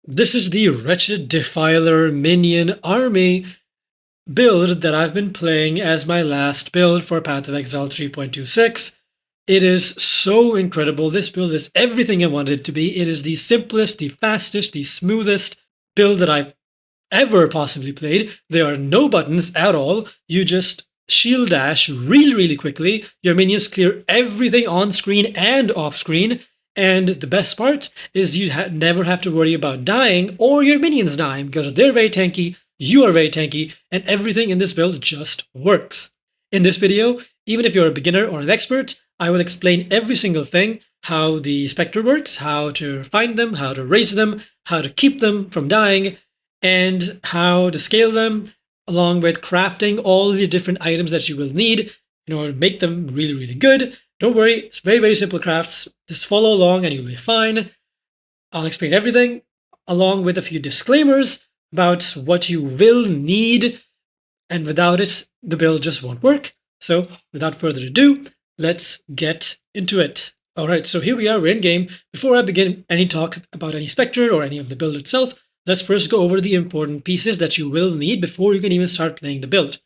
This is the Wretched Defiler Minion army build that I've been playing as my last build for Path of Exile 3.26. It is so incredible. This build is everything I wanted it to be. It is the simplest, the fastest, the smoothest build that I've ever possibly played. There are no buttons at all. You just shield dash really quickly. Your minions clear everything on screen and off screen. And the best part is you never have to worry about dying or your minions dying because they're very tanky, you are very tanky, and everything in this build just works. In this video, even if you're a beginner or an expert, I will explain every single thing, how the Spectre works, how to find them, how to raise them, how to keep them from dying, and how to scale them, along with crafting all the different items that you will need in order to make them really good. Don't worry, it's very simple crafts. Just follow along and you'll be fine. I'll explain everything, along with a few disclaimers about what you will need, and without it, the build just won't work. So without further ado, let's get into it. Alright, so here we are, we're in game. Before I begin any talk about any Spectre or any of the build itself, let's first go over the important pieces that you will need before you can even start playing the build.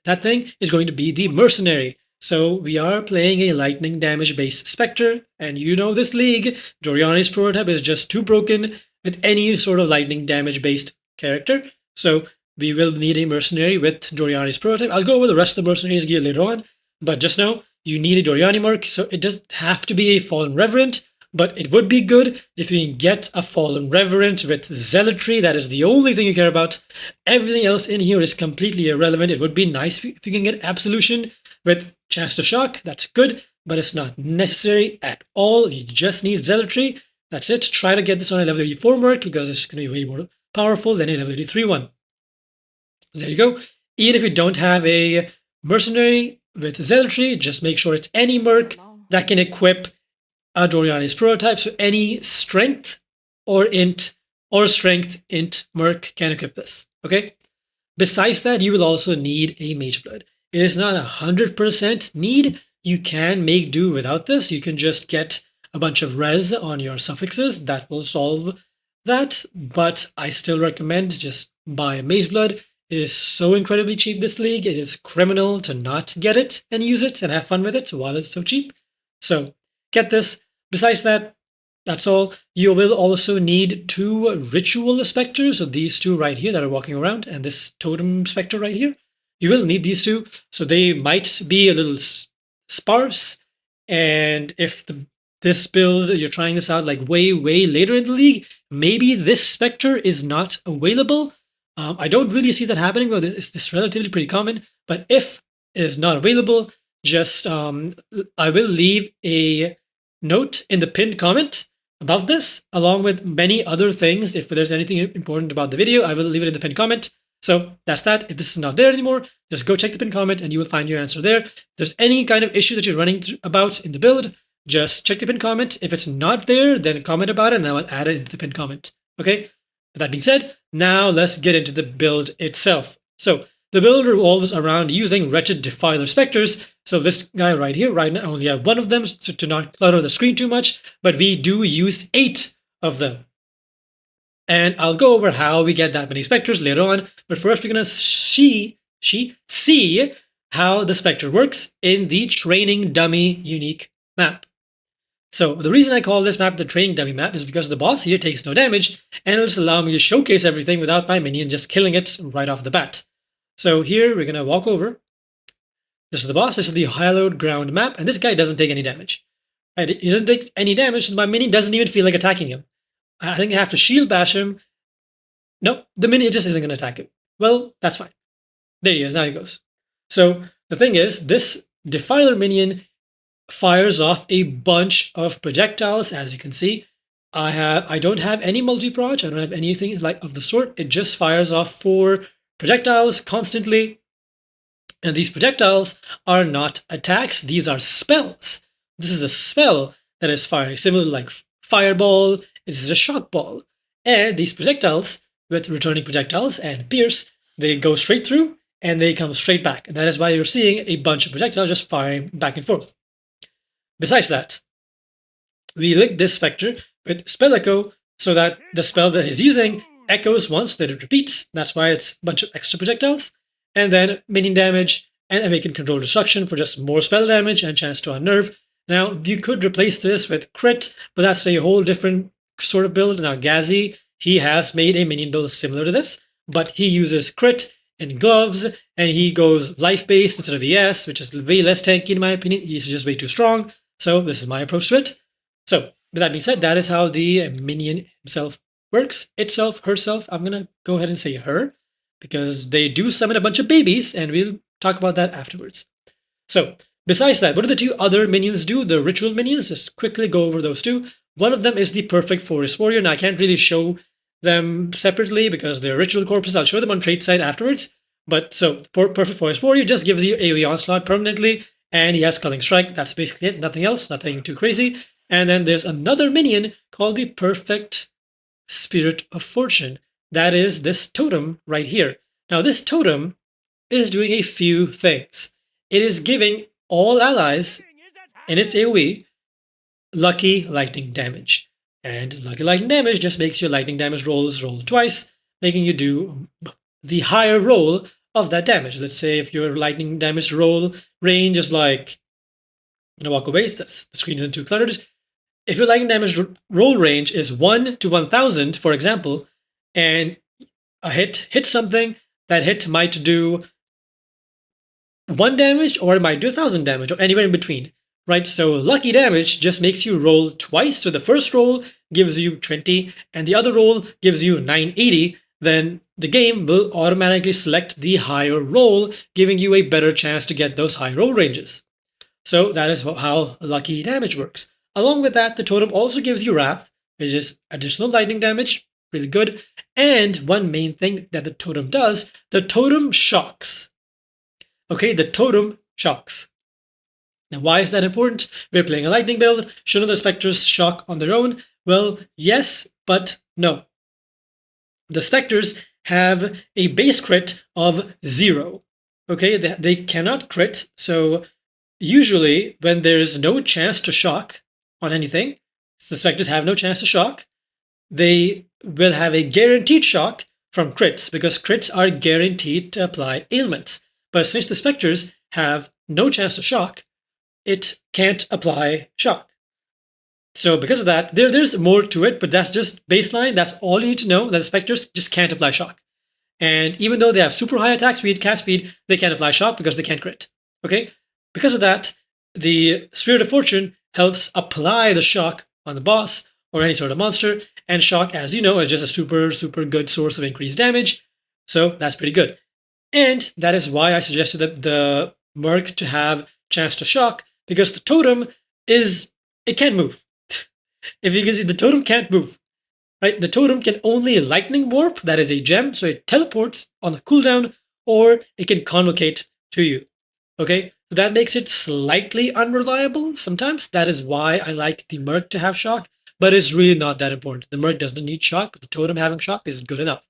That thing is going to be the Mercenary. So we are playing a lightning damage based Spectre, and you know this league, Doriani's prototype is just too broken with any sort of lightning damage based character. So we will need a Mercenary with Doriani's prototype. I'll go over the rest of the Mercenaries gear later on, but just know you need a Doriani Merc, so it doesn't have to be a Fallen Reverend, but it would be good if you can get a Fallen Reverend with Zealotry. That is the only thing you care about. Everything else in here is completely irrelevant. It would be nice if you can get Absolution with Chance to Shock. That's good, but it's not necessary at all. You just need Zealotry. That's it. Try to get this on a level 84 Merc because it's going to be way more powerful than a level 83 one. There you go. Even if you don't have a Mercenary with Zealotry, just make sure it's any Merc that can equip a Doriani's prototype. So any strength or int or strength int Merc can equip this. Okay. Besides that, you will also need a Mage Blood. It is not 100% need. You can make do without this. You can just get a bunch of res on your suffixes. That will solve that. But I still recommend just buy a Mage Blood. It is so incredibly cheap this league. It is criminal to not get it and use it and have fun with it while it's so cheap. So get this. Besides that, that's all. You will also need 2 Ritual Spectres. So these 2 right here that are walking around, and this Totem Spectre right here. You will need these 2. So they might be a little sparse. And if this build, you're trying this out like way later in the league, maybe this Spectre is not available. I don't really see that happening, but it's relatively pretty common. But if it is not available, just I will leave a note in the pinned comment about this, along with many other things. If there's anything important about the video, I will leave it in the pinned comment. So that's that. If this is not there anymore, just go check the pinned comment and you will find your answer there. If there's any kind of issue that you're running about in the build, just check the pinned comment. If it's not there, then comment about it and I will add it into the pinned comment. Okay? With that being said, now let's get into the build itself. So the build revolves around using Wretched Defiler Spectres. So this guy right here, right now I only have 1 of them to not clutter the screen too much, but we do use 8 of them. And I'll go over how we get that many Spectres later on, but first we're going to see how the Spectre works in the Training Dummy unique map. So the reason I call this map the Training Dummy map is because the boss here takes no damage, and it'll just allow me to showcase everything without my minion just killing it right off the bat. So here we're going to walk over. This is the boss, this is the Hallowed Ground map, and this guy doesn't take any damage. Right? He doesn't take any damage, so my minion doesn't even feel like attacking him. I think I have to shield bash him. Nope, the minion just isn't going to attack him. Well, that's fine. There he is, now he goes. So the thing is, this Defiler minion fires off a bunch of projectiles, as you can see. I don't have any multi-proj, I don't have anything like of the sort. It just fires off 4 projectiles constantly. And these projectiles are not attacks, these are spells. This is a spell that is firing, similar to like Fireball. This is a Shock Ball. And these projectiles, with returning projectiles and Pierce, they go straight through and they come straight back. And that is why you're seeing a bunch of projectiles just firing back and forth. Besides that, we link this Spectre with Spell Echo, so that the spell that he's using echoes once, then it repeats. That's why it's a bunch of extra projectiles. And then minion damage and awaken control destruction for just more spell damage and chance to unnerve. Now, you could replace this with crit, but that's a whole different sort of build. Now, Ghastly, he has made a minion build similar to this, but he uses crit and gloves, and he goes life-based instead of ES, which is way less tanky in my opinion. He's just way too strong. So this is my approach to it. So with that being said, that is how the minion himself works. Itself, herself. I'm going to go ahead and say her, because they do summon a bunch of babies, and we'll talk about that afterwards. So besides that, what do the two other minions do? The ritual minions, just quickly go over those two. One of them is the Perfect Forest Warrior. Now, I can't really show them separately because they're ritual corpses. I'll show them on trait side afterwards. But so, Perfect Forest Warrior just gives you AoE onslaught permanently, and he has Culling Strike. That's basically it. Nothing else, nothing too crazy. And then there's another minion called the Perfect Spirit of Fortune. That is this totem right here. Now, this totem is doing a few things. It is giving all allies in its AoE lucky lightning damage. And lucky lightning damage just makes your lightning damage rolls roll twice, making you do the higher roll of that damage. Let's say if your lightning damage roll range is like, I'm gonna walk away, the screen isn't too cluttered. If your lightning damage roll range is 1 to 1000, for example, and a hit hits something, that hit might do 1 damage, or it might do 1000 damage, or anywhere in between. Right, so lucky damage just makes you roll twice. So the first roll gives you 20, and the other roll gives you 980. Then the game will automatically select the higher roll, giving you a better chance to get those high roll ranges. So that is how lucky damage works. Along with that, the totem also gives you Wrath, which is additional lightning damage, really good. And one main thing that the totem does, the totem shocks. Okay, the totem shocks. Now, why is that important? We're playing a lightning build. Shouldn't the Spectres shock on their own? Well, yes, but no. The Spectres have a base crit of 0. Okay, they cannot crit. So usually when there's no chance to shock on anything, the Spectres have no chance to shock, they will have a guaranteed shock from crits, because crits are guaranteed to apply ailments. But since the Spectres have no chance to shock, it can't apply shock. So because of that, there's more to it, but that's just baseline. That's all you need to know, that the Spectres just can't apply shock. And even though they have super high attack speed, cast speed, they can't apply shock because they can't crit. Okay? Because of that, the Spirit of Fortune helps apply the shock on the boss or any sort of monster, and shock, as you know, is just a super, super good source of increased damage. So that's pretty good. And that is why I suggested that the Merc to have chance to shock, because the totem it can't move. If you can see, the totem can't move. Right? The totem can only lightning warp, that is a gem, so it teleports on the cooldown, or it can convocate to you. Okay? So that makes it slightly unreliable sometimes. That is why I like the Merc to have shock, but it's really not that important. The Merc doesn't need shock, but the totem having shock is good enough.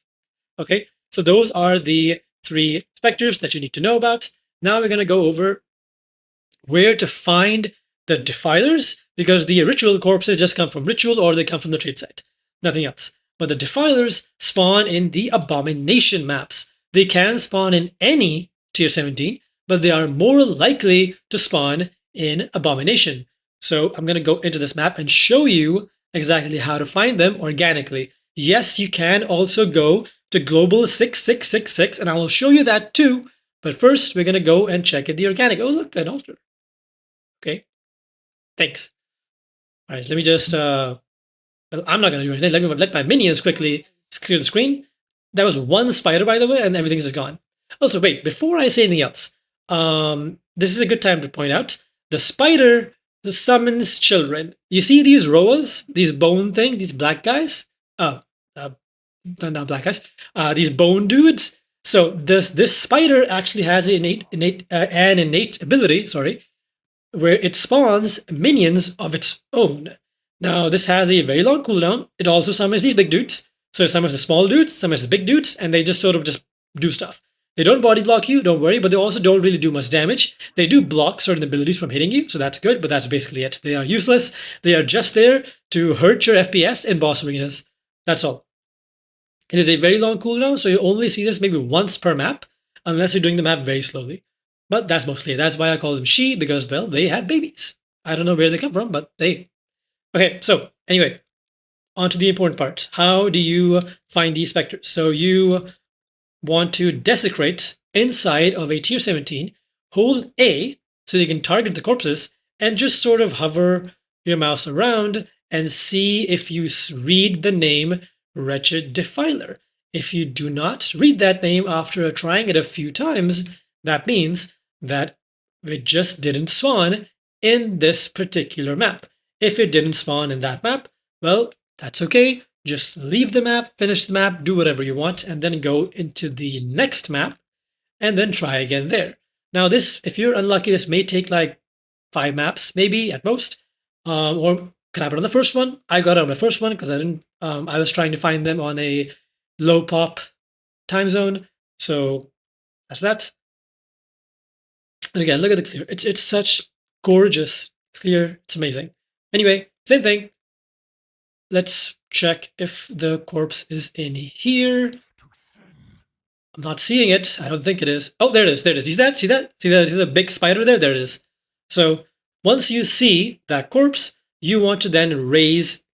Okay? So those are the 3 Spectres that you need to know about. Now we're going to go over where to find the Defilers, because the ritual corpses just come from ritual, or they come from the trade site. Nothing else. But the Defilers spawn in the Abomination maps. They can spawn in any tier 17, but they are more likely to spawn in Abomination. So I'm going to go into this map and show you exactly how to find them organically. Yes, you can also go to global 6666, and I will show you that too. But first, we're going to go and check in the organic. Oh, look, an altar. Okay. Thanks. All right, let me just... well, I'm not going to do anything. Let my minions quickly clear the screen. That was 1 spider, by the way, and everything is gone. Also, wait, before I say anything else, this is a good time to point out, the spider summons children. You see these roas, these bone thing, these black guys? Oh, not black guys. These bone dudes. So this spider actually has an innate ability, where it spawns minions of its own. Now, this has a very long cooldown. It also summons these big dudes. So it summons the small dudes, summons the big dudes, and they just sort of just do stuff. They don't body block you, don't worry, but they also don't really do much damage. They do block certain abilities from hitting you, so that's good, but that's basically it. They are useless. They are just there to hurt your FPS in boss arenas. That's all. It is a very long cooldown, so you only see this maybe once per map, unless you're doing the map very slowly. But that's mostly it. That's why I call them she, because, well, they had babies. I don't know where they come from, but they. Okay, so anyway, on to the important part. How do you find these specters? So you want to desecrate inside of a tier 17, hold A so you can target the corpses, and just sort of hover your mouse around and see if you read the name Wretched Defiler. If you do not read that name after trying it a few times, that means that it just didn't spawn in this particular map. If it didn't spawn in that map, well, that's okay. Just leave the map, finish the map, do whatever you want, and then go into the next map and then try again there. Now this, if you're unlucky, this may take like 5 maps, maybe at most, or could happen on the first one. I got it on the first one because I didn't. I was trying to find them on a low pop time zone, so that's that. And again, look at the clear. It's such gorgeous clear. It's amazing. Anyway, same thing. Let's check if the corpse is in here. I'm not seeing it. I don't think it is. Oh, there it is. There it is. See that? See that? See the big spider there? There it is. So once you see that corpse, you want to then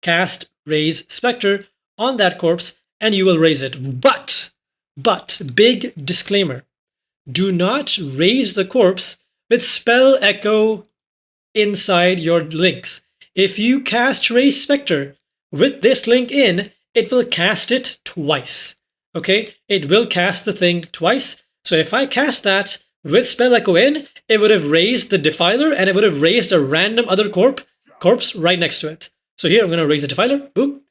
cast raise Spectre on that corpse, and you will raise it. But, big disclaimer, do not raise the corpse with spell echo inside your links. If you cast raise Spectre with this link in, it will cast it twice. Okay, it will cast the thing twice. So if I cast that with spell echo in, it would have raised the Defiler and it would have raised a random other corpse right next to it. So here I'm going to raise the Defiler, boom,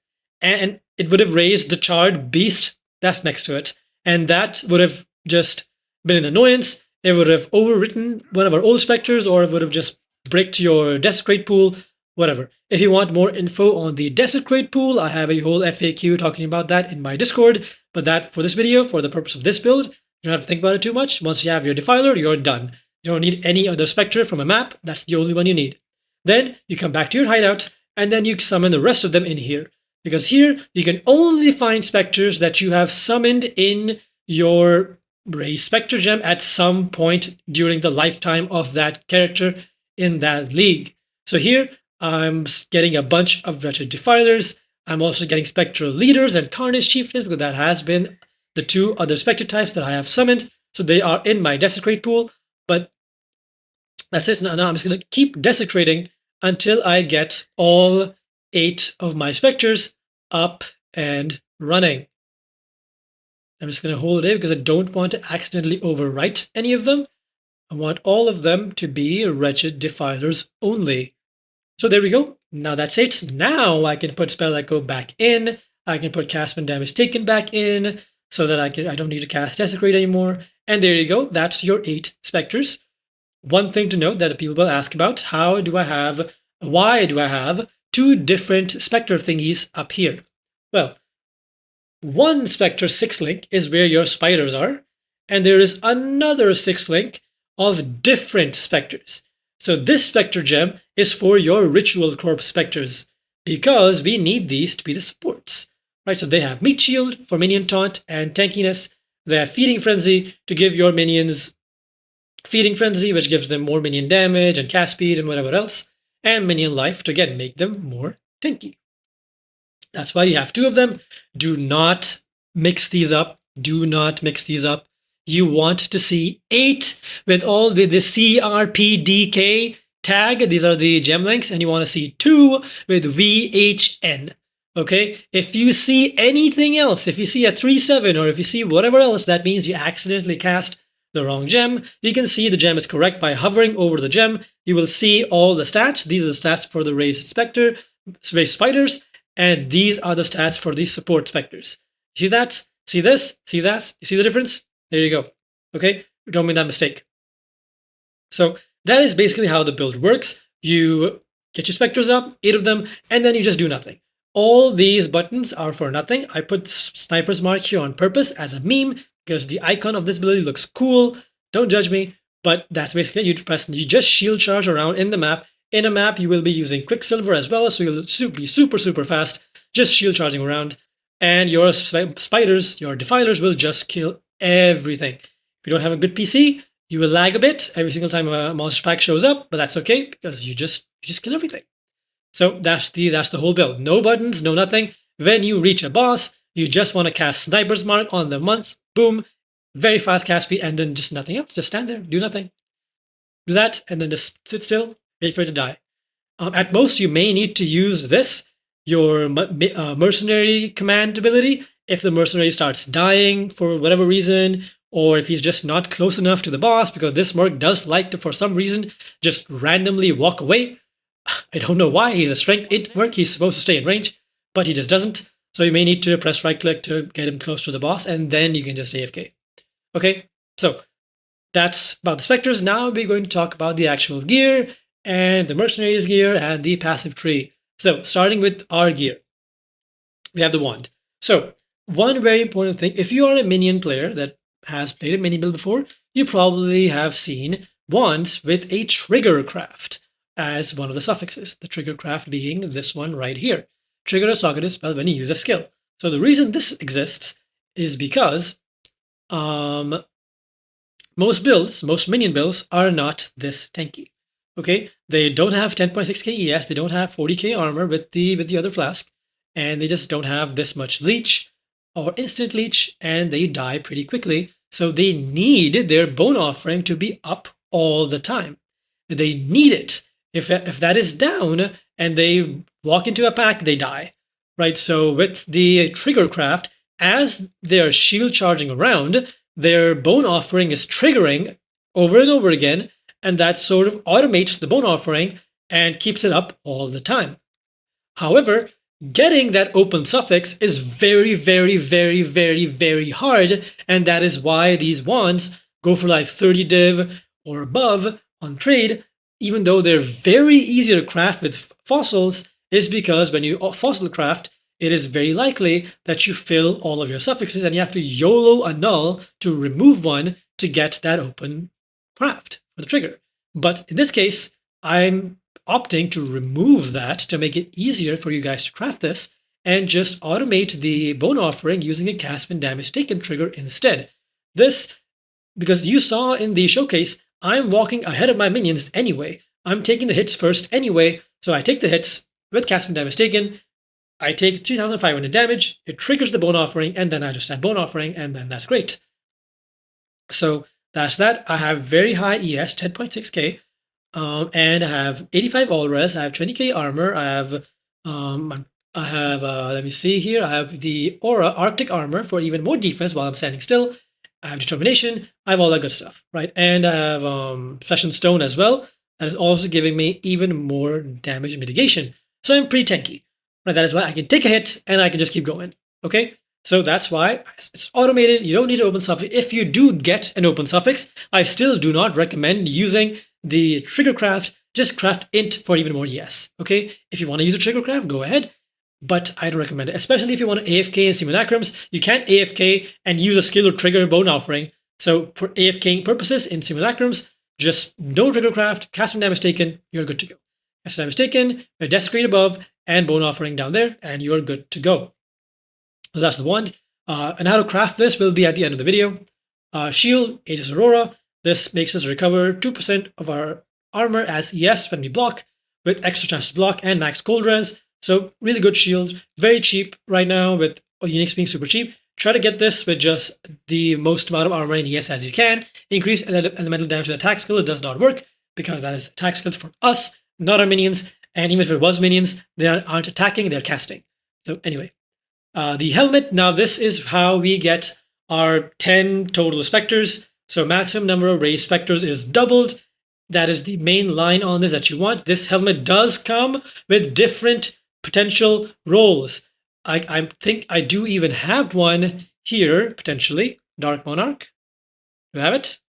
and it would have raised the charred beast that's next to it. And that would have just been an annoyance. It would have overwritten one of our old Spectres, or it would have just bricked your Desecrate pool, whatever. If you want more info on the Desecrate pool, I have a whole FAQ talking about that in my Discord. But that, for this video, for the purpose of this build, you don't have to think about it too much. Once you have your Defiler, you're done. You don't need any other Spectre from a map. That's the only one you need. Then you come back to your hideout, and then you summon the rest of them in here. Because here, you can only find Spectres that you have summoned in your raise Spectre gem at some point during the lifetime of that character in that league. So here, I'm getting a bunch of Wretched Defilers. I'm also getting Spectral Leaders and Carnage Chieftains, because that has been the 2 other Spectre types that I have summoned. So they are in my Desecrate pool. But that's it. Now I'm just going to keep desecrating until I get all 8 of my Spectres up and running. I'm just going to hold it because I don't want to accidentally overwrite any of them. I want all of them to be Wretched Defilers only. So there we go. Now that's it. Now I can put Spell Echo back in. I can put Cast when damage taken back in, so that I don't need to cast Desecrate anymore. And there you go. That's your 8 Spectres. One thing to note that people will ask about, why do I have 2 different Spectre thingies up here? Well, one Spectre 6 link is where your spiders are, and there is another 6 link of different Spectres. So this Spectre gem is for your Ritual Corpse Spectres, because we need these to be the supports. Right, so they have Meat Shield for minion taunt and tankiness. They have Feeding Frenzy to give your minions Feeding Frenzy, which gives them more minion damage and cast speed and whatever else. And Minion Life to, again, make them more tanky. That's why you have 2 of them. Do not mix these up. Do not mix these up. You want to see 8 with the CRPDK tag. These are the gem links. And you want to see 2 with VHN. Okay? If you see anything else, if you see a 3-7 or if you see whatever else, that means you accidentally cast the wrong gem. You can see the gem is correct by hovering over the gem. You will see all the stats. These are the stats for the raised Spectre, raised spiders, and these are the stats for the support Spectres. See that? See this? See that? You see the difference? There you go. Okay? Don't make that mistake. So that is basically how the build works. You get your Spectres up, 8 of them, and then you just do nothing. All these buttons are for nothing. I put Sniper's Mark here on purpose as a meme because the icon of this ability looks cool. Don't judge me, but that's basically it. You just shield charge around in the map. In a map, you will be using Quicksilver as well, so you'll be super, super fast, just shield charging around. and your spiders, your defilers will just kill everything. If you don't have a good PC, you will lag a bit every single time a monster pack shows up, but that's okay because you just kill everything. So that's the whole build. No buttons, no nothing. When you reach a boss, you just want to cast Sniper's Mark on them once, boom, very fast cast speed, and then just nothing else. Just stand there, do nothing. Do that, and then just sit still, wait for it to die. At most, you may need to use this, your mercenary command ability, if the mercenary starts dying for whatever reason, or if he's just not close enough to the boss, because this merc does like to, for some reason, just randomly walk away. I don't know why. He's a strength 8 merc, he's supposed to stay in range, but he just doesn't. So you may need to press right click to get him close to the boss, and then you can just AFK. Okay, so that's about the Spectres. Now we're going to talk about the actual gear, and the mercenaries gear, and the passive tree. So starting with our gear, we have the wand. So one very important thing, if you are a minion player that has played a mini build before, you probably have seen wands with a trigger craft as one of the suffixes. The trigger craft being this one right here. Trigger a socketed spell when you use a skill. So the reason this exists is because most minion builds are not this tanky. Okay, they don't have 10.6k ES, they don't have 40k armor with the other flask, and they just don't have this much leech or instant leech, and they die pretty quickly. So they need their bone offering to be up all the time. They need it. If that is down and they walk into a pack, they die, right? So with the trigger craft, as they're shield charging around, their bone offering is triggering over and over again, and that sort of automates the bone offering and keeps it up all the time. However, getting that open suffix is very, very, very, very, very hard, and that is why these wands go for like 30 div or above on trade, even though they're very easy to craft with fossils, is because when you fossil craft, it is very likely that you fill all of your suffixes and you have to YOLO a null to remove one to get that open craft for the trigger. But in this case, I'm opting to remove that to make it easier for you guys to craft this and just automate the bone offering using a cast when damage taken trigger instead. This, because you saw in the showcase, I'm walking ahead of my minions anyway. I'm taking the hits first anyway, so I take the hits with cast when damage taken. I take 3,500 damage, it triggers the bone offering, and then I just add bone offering, and then that's great. So that's that. I have very high ES, 10.6k, and I have 85 all res. I have 20k armor. I have let me see here. I have the Aura Arctic armor for even more defense while I'm standing still. I have determination. I have all that good stuff, right? And I have Flesh and Stone as well. That is also giving me even more damage mitigation. So I'm pretty tanky. Right, that is why I can take a hit and I can just keep going. Okay, so that's why it's automated. You don't need an open suffix. If you do get an open suffix, I still do not recommend using the trigger craft. Just craft int for even more ES. Okay, if you want to use a trigger craft, go ahead. But I don't recommend it, especially if you want to AFK in simulacrums. You can't AFK and use a skill or trigger bone offering. So for AFKing purposes in simulacrums, just no trigger craft, cast when damage taken, you're good to go. Cast when damage taken, desecrate above, and bone offering down there, and you're good to go. So that's the wand. And how to craft this will be at the end of the video. Shield, Aegis Aurora. This makes us recover 2% of our armor as ES when we block, with extra chance to block and max cold res. So really good shield, very cheap right now with uniques being super cheap. Try to get this with just the most amount of armor and ES as you can. Increase elemental damage with attack skill. It does not work because that is attack skills for us, not our minions. And even if it was minions, they aren't attacking, they're casting. So anyway, the helmet. Now this is how we get our 10 total specters. So maximum number of raised specters is doubled. That is the main line on this that you want. This helmet does come with different potential roles. I think I do even have one here, potentially. Dark Monarch. Do I have it?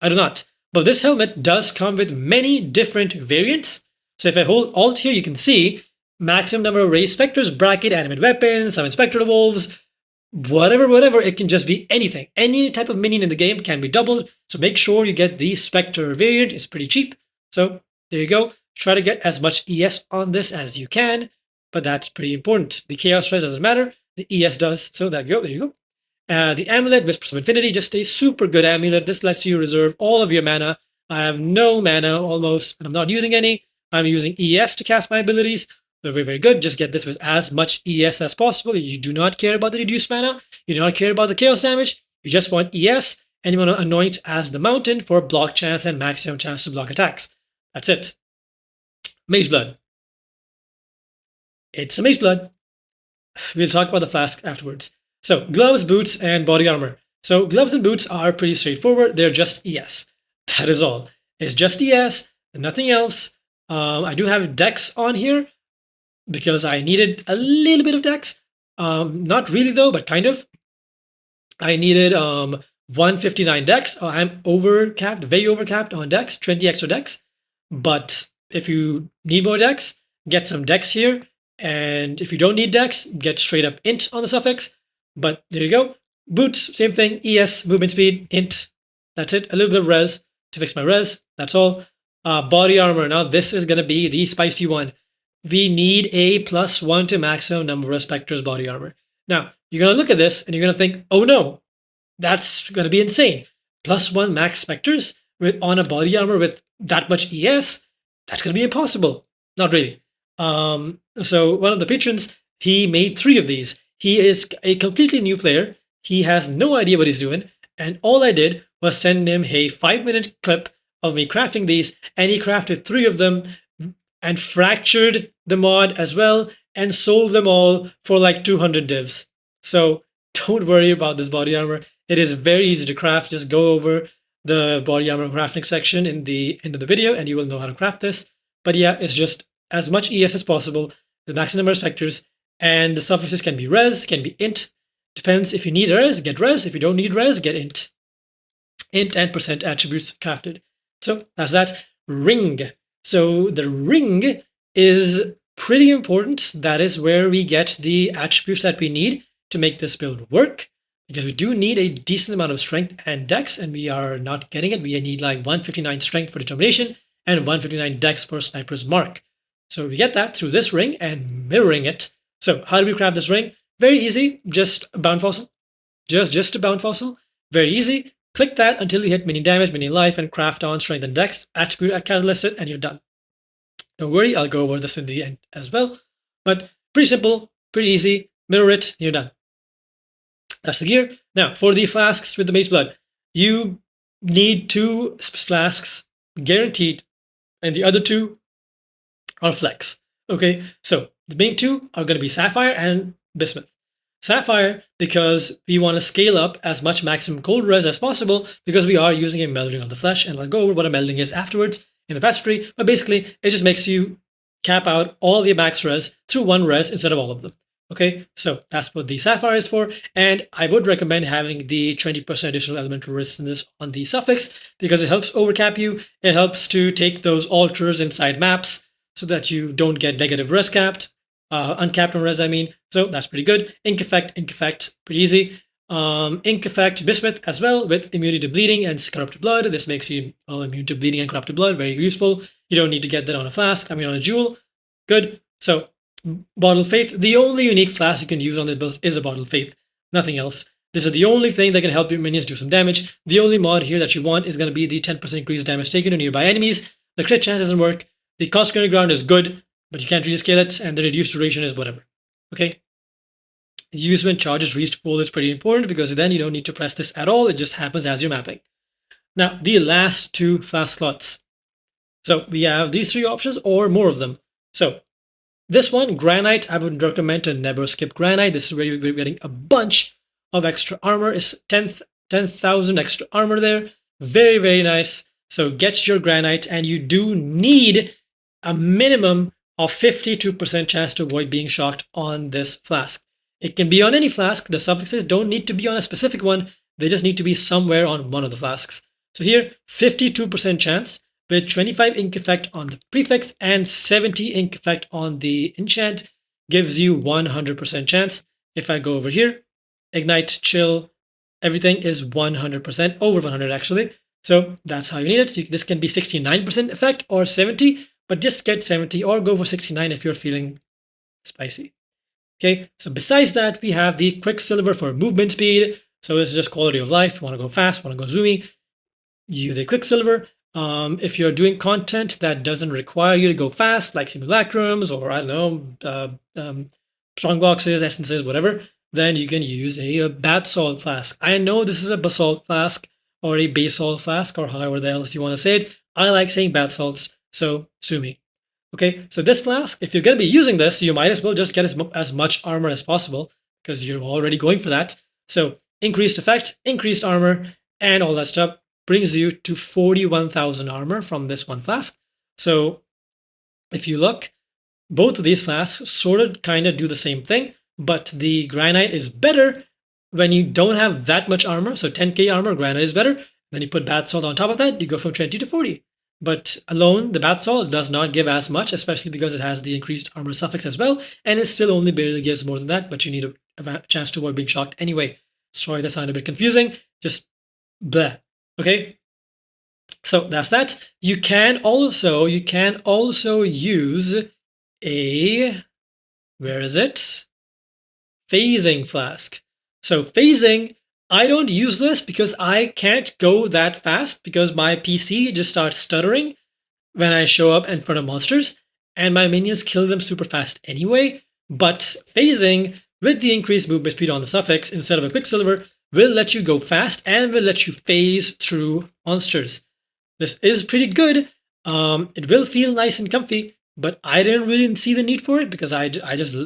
I do not. But this helmet does come with many different variants. So if I hold Alt here, you can see maximum number of raised specters, bracket, animate weapons, summon spectral wolves, whatever, it can just be anything. Any type of minion in the game can be doubled. So make sure you get the Spectre variant. It's pretty cheap. So there you go. Try to get as much ES on this as you can, but that's pretty important. The chaos res doesn't matter. the ES does. So there you go. The Amulet, Whispers of Infinity, just a super good amulet. This lets you reserve all of your mana. I have no mana almost, and I'm not using any. I'm using ES to cast my abilities. They're very, very good. Just get this with as much ES as possible. You do not care about the reduced mana. You do not care about the chaos damage. You just want ES, and you want to anoint as the mountain for block chance and maximum chance to block attacks. That's it. Mage Blood. It's a Mage Blood. We'll talk about the flask afterwards. So gloves, boots, and body armor. So gloves and boots are pretty straightforward. They're just ES. That is all. It's just ES, nothing else. I do have dex on here because I needed a little bit of dex. Not really though, but kind of. I needed 159 dex. I'm overcapped, way overcapped on dex, 20 extra dex. But if you need more dex, get some dex here. And if you don't need dex, get straight up int on the suffix. But there you go. Boots, same thing. ES, movement speed, int. That's it. A little bit of res to fix my res. That's all. Body armor. Now this is going to be the spicy one. We need a +1 to maximum number of Spectre's body armor. Now, you're going to look at this and you're going to think, oh no, that's going to be insane. +1 max Spectres on a body armor with that much ES? That's going to be impossible. Not really. So one of the patrons, he made 3 of these. He is a completely new player. He has no idea what he's doing. And all I did was send him a 5-minute clip of me crafting these. And he crafted 3 of them and fractured the mod as well and sold them all for like 200 divs. So don't worry about this body armor. It is very easy to craft. Just go over the body armor crafting section in the end of the video and you will know how to craft this. But yeah, it's just as much ES as possible, the maximum number of Spectres, and the suffixes can be res, can be int. Depends if you need res, get res. If you don't need res, get int. Int and % attributes crafted. So that's that. Ring. So the ring is pretty important. That is where we get the attributes that we need to make this build work. Because we do need a decent amount of strength and dex, and we are not getting it. We need like 159 strength for determination and 159 dex for sniper's mark. So we get that through this ring and mirroring it. So how do we craft this ring? Very easy, just a bound fossil. Just a bound fossil. Very easy. Click that until you hit minion damage, minion life, and craft on strength and dex. Attribute catalyst it, and you're done. Don't worry, I'll go over this in the end as well. But pretty simple, pretty easy. Mirror it, you're done. That's the gear. Now, for the flasks with the mage blood, you need 2 flasks guaranteed, and the other 2 are flex. Okay, so the main 2 are going to be Sapphire and Bismuth. Sapphire, because we want to scale up as much maximum cold res as possible, because we are using a melding on the flesh, and I'll go over what a melding is afterwards in the patch tree, but basically it just makes you cap out all the max res through 1 res instead of all of them. Okay, so that's what the Sapphire is for, and I would recommend having the 20% additional elemental resistance on the suffix, because it helps overcap you, it helps to take those altars inside maps, so that you don't get negative res capped, uncapped on res I mean, so that's pretty good. Ink effect, pretty easy. Ink effect, Bismuth as well, with immunity to bleeding and corrupted blood. This makes you immune to bleeding and corrupted blood, very useful. You don't need to get that on a flask, I mean on a jewel. Good. So Bottle of Faith, the only unique flask you can use on the build is a Bottle of Faith, nothing else. This is the only thing that can help your minions do some damage. The only mod here that you want is going to be the 10% increased damage taken to nearby enemies. The crit chance doesn't work. The consecrated ground is good, but you can't really scale it, and the reduced duration is whatever. Okay? The use when charges reached full is pretty important, because then you don't need to press this at all. It just happens as you're mapping. Now, the last 2 flask slots. So we have these 3 options or more of them. So this one, Granite, I would recommend to never skip Granite. This is where you're getting a bunch of extra armor. It's 10,000 extra armor there. Very, very nice. So get your Granite, and you do need a minimum of 52% chance to avoid being shocked on this flask. It can be on any flask. The suffixes don't need to be on a specific one. They just need to be somewhere on one of the flasks. So here, 52% chance with 25 ink effect on the prefix and 70 ink effect on the enchant gives you 100% chance. If I go over here, ignite, chill, everything is 100%, over 100 actually. So that's how you need it. So this can be 69% effect or 70, but just get 70 or go for 69 if you're feeling spicy. Okay, so besides that, we have the Quicksilver for movement speed. So this is just quality of life. You want to go fast, want to go zoomy, use a Quicksilver. If you're doing content that doesn't require you to go fast, like simulacrums or I don't know, strong boxes, essences, whatever, then you can use a Basalt Flask. I know this is a Basalt Flask or a Basalt Flask or however the hell you want to say it. I like saying Basalts, so sue me. Okay, so this flask, if you're going to be using this, you might as well just get as much armor as possible because you're already going for that. So increased effect, increased armor, and all that stuff brings you to 41,000 armor from this one flask. So if you look, both of these flasks sort of kind of do the same thing, but the Granite is better when you don't have that much armor. So 10k armor, Granite is better. Then you put Basalt on top of that, you go from 20 to 40. But alone, the Basalt does not give as much, especially because it has the increased armor suffix as well, and it still only barely gives more than that, but you need a chance to avoid being shocked anyway. Sorry, that sounded a bit confusing. Just bleh. Okay? So that's that. You can also use a, where is it? Phasing flask. So phasing, I don't use this because I can't go that fast because my PC just starts stuttering when I show up in front of monsters, and my minions kill them super fast anyway. But phasing with the increased movement speed on the suffix instead of a Quicksilver will let you go fast and will let you phase through monsters. This is pretty good. It will feel nice and comfy, but I didn't really see the need for it because I just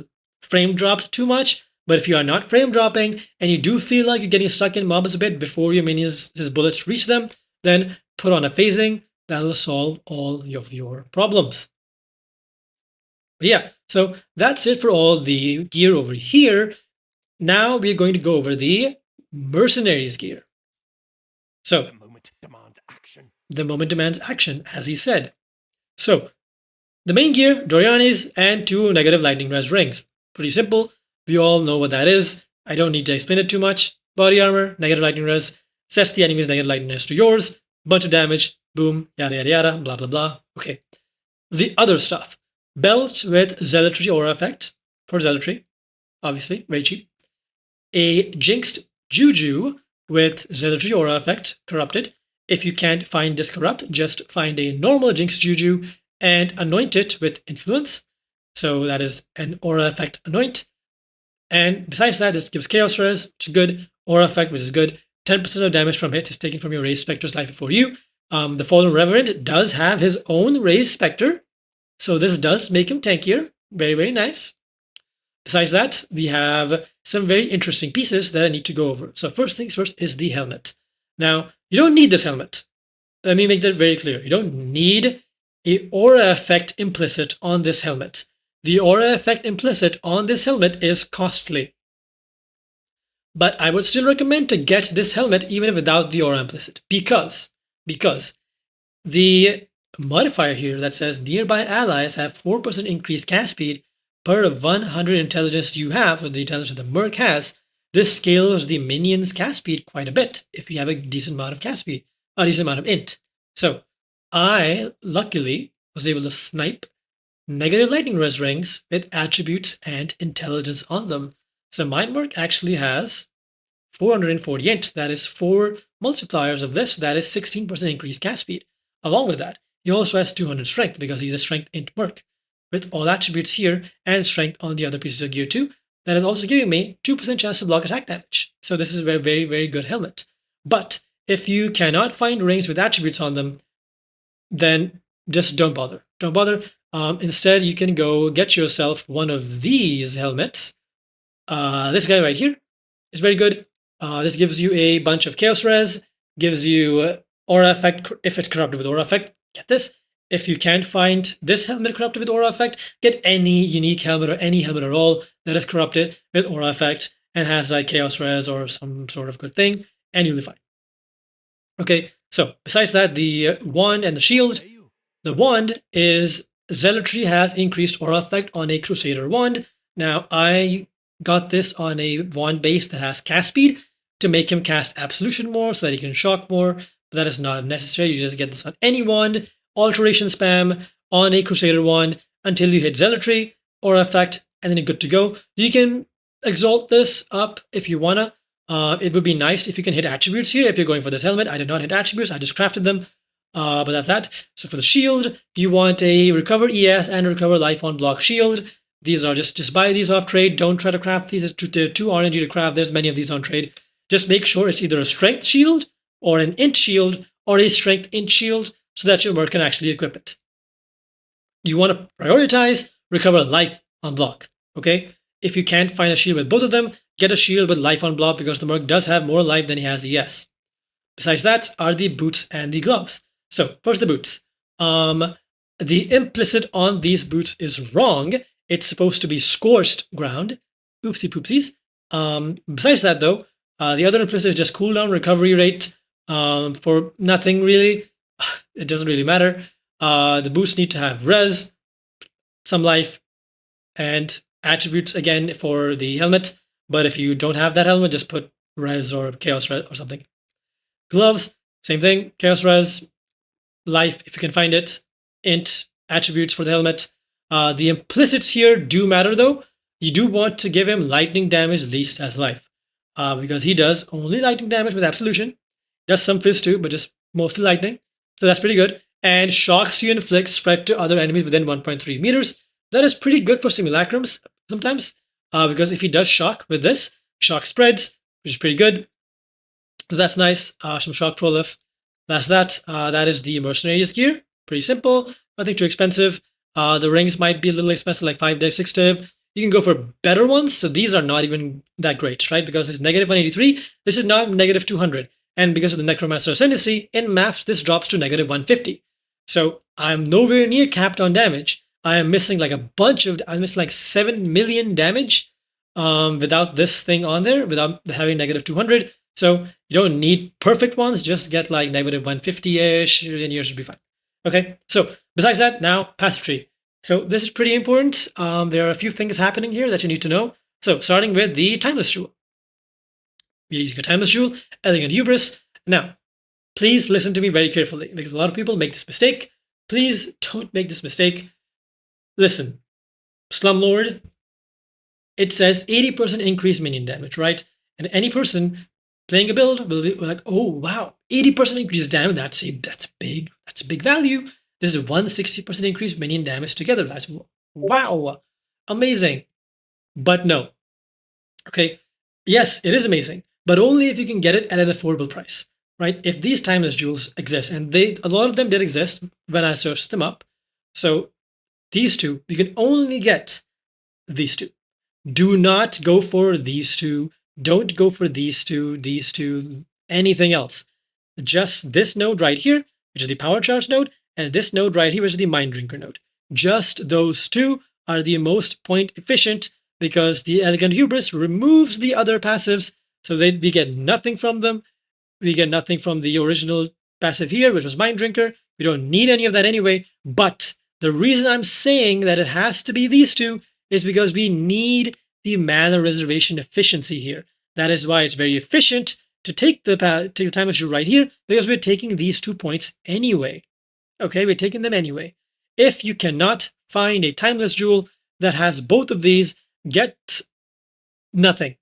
frame dropped too much. But if you are not frame dropping and you do feel like you're getting stuck in mobs a bit before your minions' bullets reach them, then put on a phasing. That'll solve all of your problems. But yeah, so that's it for all the gear over here. Now we're going to go over the Mercenaries gear. So The moment demands action. The moment demands action, as he said. So the main gear, Doriani's and 2 negative lightning res rings. Pretty simple. We all know what that is. I don't need to explain it too much. Body armor, negative lightning res, sets the enemy's negative lightning res to yours, bunch of damage, boom, yada yada yada, blah blah blah. Okay. The other stuff. Belt with Zealotry aura effect for Zealotry, obviously, very cheap. A Jinxed Juju with Zealotry aura effect, corrupted. If you can't find this corrupt, just find a normal Jinxed Juju and anoint it with influence. So that is an aura effect anoint. And besides that, this gives Chaos Res, which is good. Aura effect, which is good. 10% of damage from hit is taken from your raised Spectre's life for you. The Fallen Reverend does have his own raised Spectre, so this does make him tankier. Very, very nice. Besides that, we have some very interesting pieces that I need to go over. So first things first is the helmet. Now, you don't need this helmet. Let me make that very clear. You don't need an aura effect implicit on this helmet. The aura effect implicit on this helmet is costly. But I would still recommend to get this helmet even without the aura implicit because the modifier here that says nearby allies have 4% increased cast speed per 100 intelligence you have, or the intelligence that the Merc has. This scales the minion's cast speed quite a bit if you have a decent amount of cast speed, a decent amount of int. So I luckily was able to snipe negative lightning res rings with attributes and intelligence on them. So my Merc actually has 440 int, that is 4 multipliers of this, that is 16% increased cast speed. Along with that, he also has 200 strength because he's a strength int Merc, with all attributes here and strength on the other pieces of gear too. That is also giving me 2% chance to block attack damage. So this is a very, very, very good helmet. But if you cannot find rings with attributes on them, then just don't bother. Don't bother. Instead, you can go get yourself one of these helmets. This guy right here is very good. This gives you a bunch of Chaos Res, gives you Aura Effect if it's corrupted with Aura Effect. Get this. If you can't find this helmet corrupted with Aura Effect, get any unique helmet or any helmet at all that is corrupted with Aura Effect and has like Chaos Res or some sort of good thing, and you'll be fine. Okay, so besides that, the wand and the shield. The wand is Zealotry has increased Aura Effect on a Crusader wand. Now, I got this on a wand base that has cast speed to make him cast Absolution more so that he can shock more, but that is not necessary. You just get this on any wand, alteration spam on a Crusader wand until you hit Zealotry, Aura Effect, and then you're good to go. You can exalt this up if you wanna. It would be nice if you can hit attributes here. If you're going for this helmet, I did not hit attributes. I just crafted them. But that's that. So for the shield, you want a recover ES and recover life on block shield. These are just buy these off trade. Don't try to craft these. They're too RNG to craft. There's many of these on trade. Just make sure it's either a strength shield or an int shield or a strength int shield so that your merc can actually equip it. You want to prioritize recover life on block. Okay? If you can't find a shield with both of them, get a shield with life on block because the merc does have more life than he has ES. Besides that are the boots and the gloves. So first the boots. The implicit on these boots is wrong. It's supposed to be scorched ground. Oopsie poopsies. Besides that though, the other implicit is just cooldown recovery rate for nothing really. It doesn't really matter. The boots need to have res, some life, and attributes again for the helmet. But if you don't have that helmet, just put res or chaos res or something. Gloves, same thing. Chaos res, life if you can find it, int, attributes for the helmet. The implicits here do matter though. You do want to give him lightning damage least as life because he does only lightning damage with absolution. Does some fizz too, but just mostly lightning. So that's pretty good. And shocks you inflict spread to other enemies within 1.3 meters. That is pretty good for simulacrums sometimes because if he does shock with this, shock spreads, which is pretty good. So that's nice. Some shock prolif. That's that. That is the mercenaries gear. Pretty simple. Nothing too expensive. The rings might be a little expensive, like 5 div, 6 div. You can go for better ones. So these are not even that great, right? Because it's negative 183. This is not negative 200. And because of the Necromancer Ascendancy, in maps, this drops to negative 150. So I'm nowhere near capped on damage. I am missing like a bunch of, I'm missing like 7 million damage without this thing on there, without having negative 200. So you don't need perfect ones, just get like negative 150-ish and you should be fine. Okay, so besides that, now passive tree. So this is pretty important. There are a few things happening here that you need to know. So starting with the Timeless Jewel. We're using a Timeless Jewel, Elegant Hubris. Now, please listen to me very carefully because a lot of people make this mistake. Please don't make this mistake. Listen, Slumlord, it says 80% increase minion damage, right? And any person playing a build will be like, oh wow, 80% increase damage. That's big. That's a big value. This is 160% increase minion damage together. That's wow, amazing. But no. Okay, yes, it is amazing, but only if you can get it at an affordable price, right? If these timeless jewels exist, and a lot of them did exist when I searched them up. So these two, you can only get these two. Do not go for these two. Don't go for these two, anything else. Just this node right here, which is the power charge node, and this node right here, which is the mind drinker node. Just those two are the most point efficient because the Elegant Hubris removes the other passives, so we get nothing from them. We get nothing from the original passive here, which was Mind Drinker. We don't need any of that anyway, but the reason I'm saying that it has to be these two is because we need the mana reservation efficiency here. That is why it's very efficient to take the Timeless Jewel right here because we're taking these 2 points anyway. Okay, we're taking them anyway. If you cannot find a Timeless Jewel that has both of these, get nothing.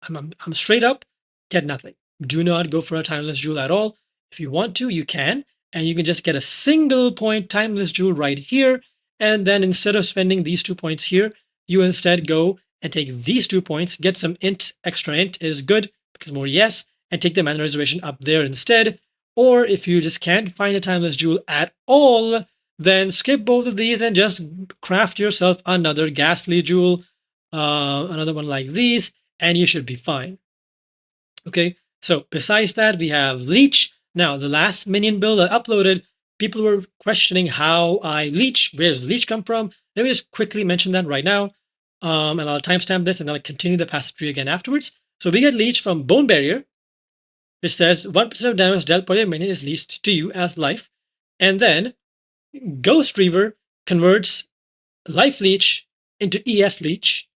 I'm straight up, get nothing. Do not go for a Timeless Jewel at all. If you want to, you can, and you can just get a single point Timeless Jewel right here, and then instead of spending these 2 points here, you instead go and take these 2 points, get some int, extra int is good, because more yes, and take the mana reservation up there instead. Or if you just can't find a Timeless Jewel at all, then skip both of these and just craft yourself another Ghastly Jewel, another one like these, and you should be fine. Okay, so besides that, we have Leech. Now, the last minion build I uploaded, people were questioning how I leech. Where does Leech come from? Let me just quickly mention that right now. And I'll timestamp this and I'll continue the passive tree again afterwards. So we get Leech from Bone Barrier, which says 1% of damage dealt per your minion is leached to you as life. And then Ghost Reaver converts Life Leech into ES Leech.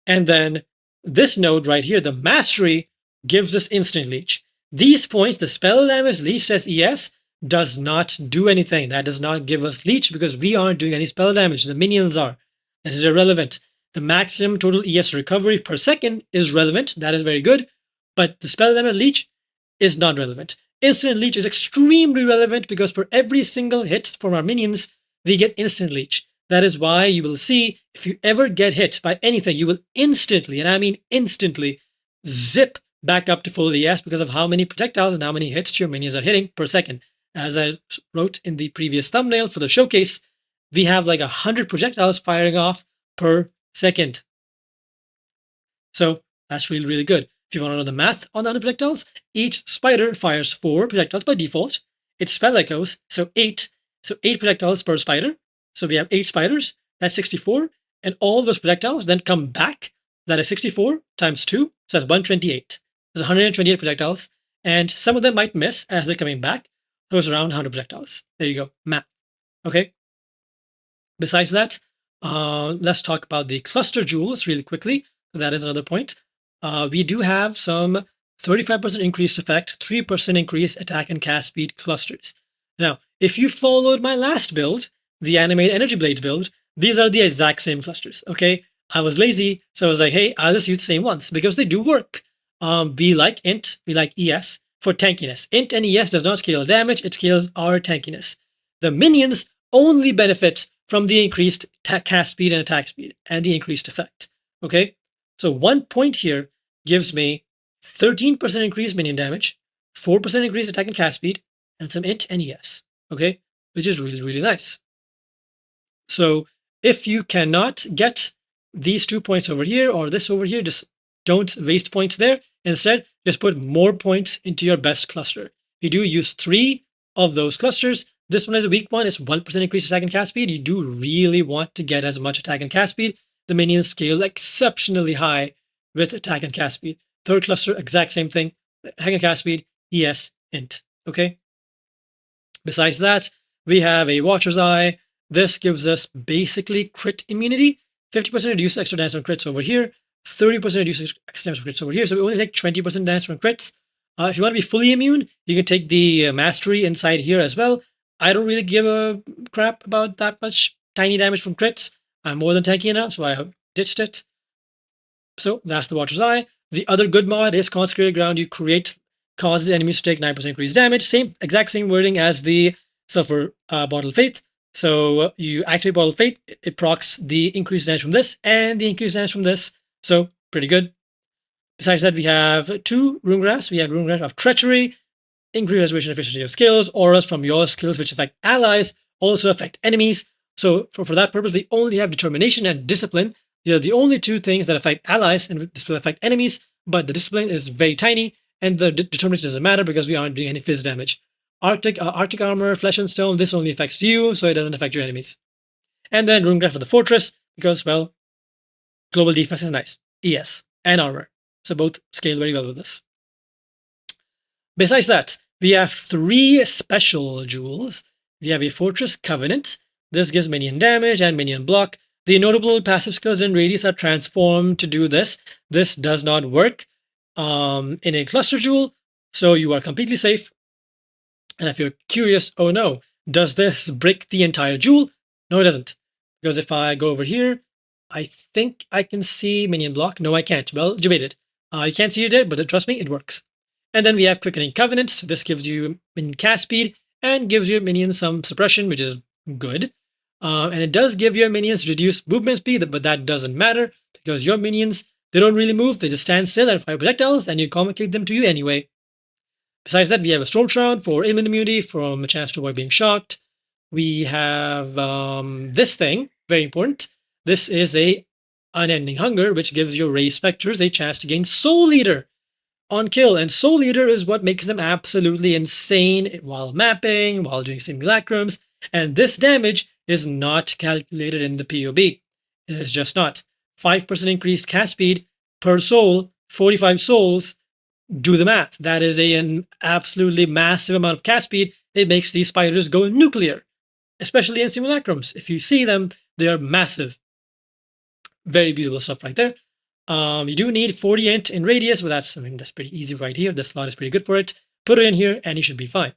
And then this node right here, the Mastery, gives us Instant Leech. These points, the spell damage leached as ES, does not do anything. That does not give us Leech because we aren't doing any spell damage. The minions are. This is irrelevant. The maximum total ES recovery per second is relevant. That is very good. But the spell damage Leech is not relevant. Instant Leech is extremely relevant because for every single hit from our minions, we get instant Leech. That is why you will see if you ever get hit by anything, you will instantly, and I mean instantly, zip back up to full ES because of how many projectiles and how many hits your minions are hitting per second. As I wrote in the previous thumbnail for the showcase, we have like 100 projectiles firing off per second. So that's really, really good. If you want to know the math on the 100 projectiles, each spider fires 4 projectiles by default. It's spell echoes, so 8. So 8 projectiles per spider. So we have 8 spiders, that's 64. And all those projectiles then come back. That is 64 times 2, so that's 128. There's 128 projectiles, and some of them might miss as they're coming back. So it's around 100 projectiles. There you go, math. Okay. Besides that, let's talk about the cluster jewels really quickly. That is another point. We do have some 35% increased effect, 3% increased attack and cast speed clusters. Now, if you followed my last build, the animated energy blades build, these are the exact same clusters. Okay, I was lazy, so I was like, hey, I'll just use the same ones because they do work. We like int, we like ES for tankiness. Int and ES does not scale damage, it scales our tankiness. The minions only benefit from the increased cast speed and attack speed and the increased effect. Okay, so 1 point here gives me 13% increased minion damage, 4% increased attack and cast speed, and some int and ES. Okay, which is really, really nice. So if you cannot get these 2 points over here or this over here, just don't waste points there. Instead, just put more points into your best cluster. You do use 3 of those clusters. This one is a weak one. It's 1% increased attack and cast speed. You do really want to get as much attack and cast speed. The minions scale exceptionally high with attack and cast speed. Third cluster, exact same thing. Attack and cast speed, ES, int. Okay. Besides that, we have a Watcher's Eye. This gives us basically crit immunity. 50% reduce extra damage from crits over here. 30% reduce extra damage from crits over here. So we only take 20% damage from crits. If you want to be fully immune, you can take the mastery inside here as well. I don't really give a crap about that much tiny damage from crits. I'm more than tanky enough, so I ditched it. So that's the Watcher's Eye. The other good mod is Consecrated Ground. You create causes enemies to take 9% increased damage. Exact same wording as the Sulfur Bottle of Faith. So you activate Bottle of Faith, it procs the increased damage from this and the increased damage from this. So pretty good. Besides that, we have 2 Runegraphs. We have Runegraph of Treachery, increased reservation efficiency of skills, auras from your skills which affect allies, also affect enemies. So for that purpose, we only have Determination and Discipline. They are the only 2 things that affect allies and will affect enemies, but the Discipline is very tiny, and the Determination doesn't matter because we aren't doing any phys damage. Arctic Armor, Flesh and Stone, this only affects you, so it doesn't affect your enemies. And then Runegraph of the Fortress, because, well, global defense is nice. ES and armor. So both scale very well with this. Besides that, we have 3 special jewels. We have a Fortress Covenant. This gives minion damage and minion block. The notable passive skills and radius are transformed to do this. This does not work in a cluster jewel, so you are completely safe. And if you're curious, oh no, does this break the entire jewel? No, it doesn't. Because if I go over here, I think I can see minion block. No, I can't. Well, debated. You can't see it there, but trust me, it works. And then we have Quickening Covenant. So this gives you minion cast speed and gives your minions some suppression, which is good. And it does give your minions reduced movement speed, but that doesn't matter because your minions, they don't really move. They just stand still and fire projectiles, and you communicate them to you anyway. Besides that, we have a Storm Shroud for ailment immunity from a chance to avoid being shocked. We have this thing, very important. This is a Unending Hunger, which gives your raised Spectres a chance to gain Soul Eater on kill. And Soul Eater is what makes them absolutely insane while mapping, while doing simulacrums. And this damage is not calculated in the POB. It is just not. 5% increased cast speed per soul, 45 souls. Do the math. That is an absolutely massive amount of cast speed. It makes these spiders go nuclear, especially in simulacrums. If you see them, they are massive. Very beautiful stuff right there. You do need 40 int in radius, but that's pretty easy right here. This slot is pretty good for it. Put it in here and you should be fine.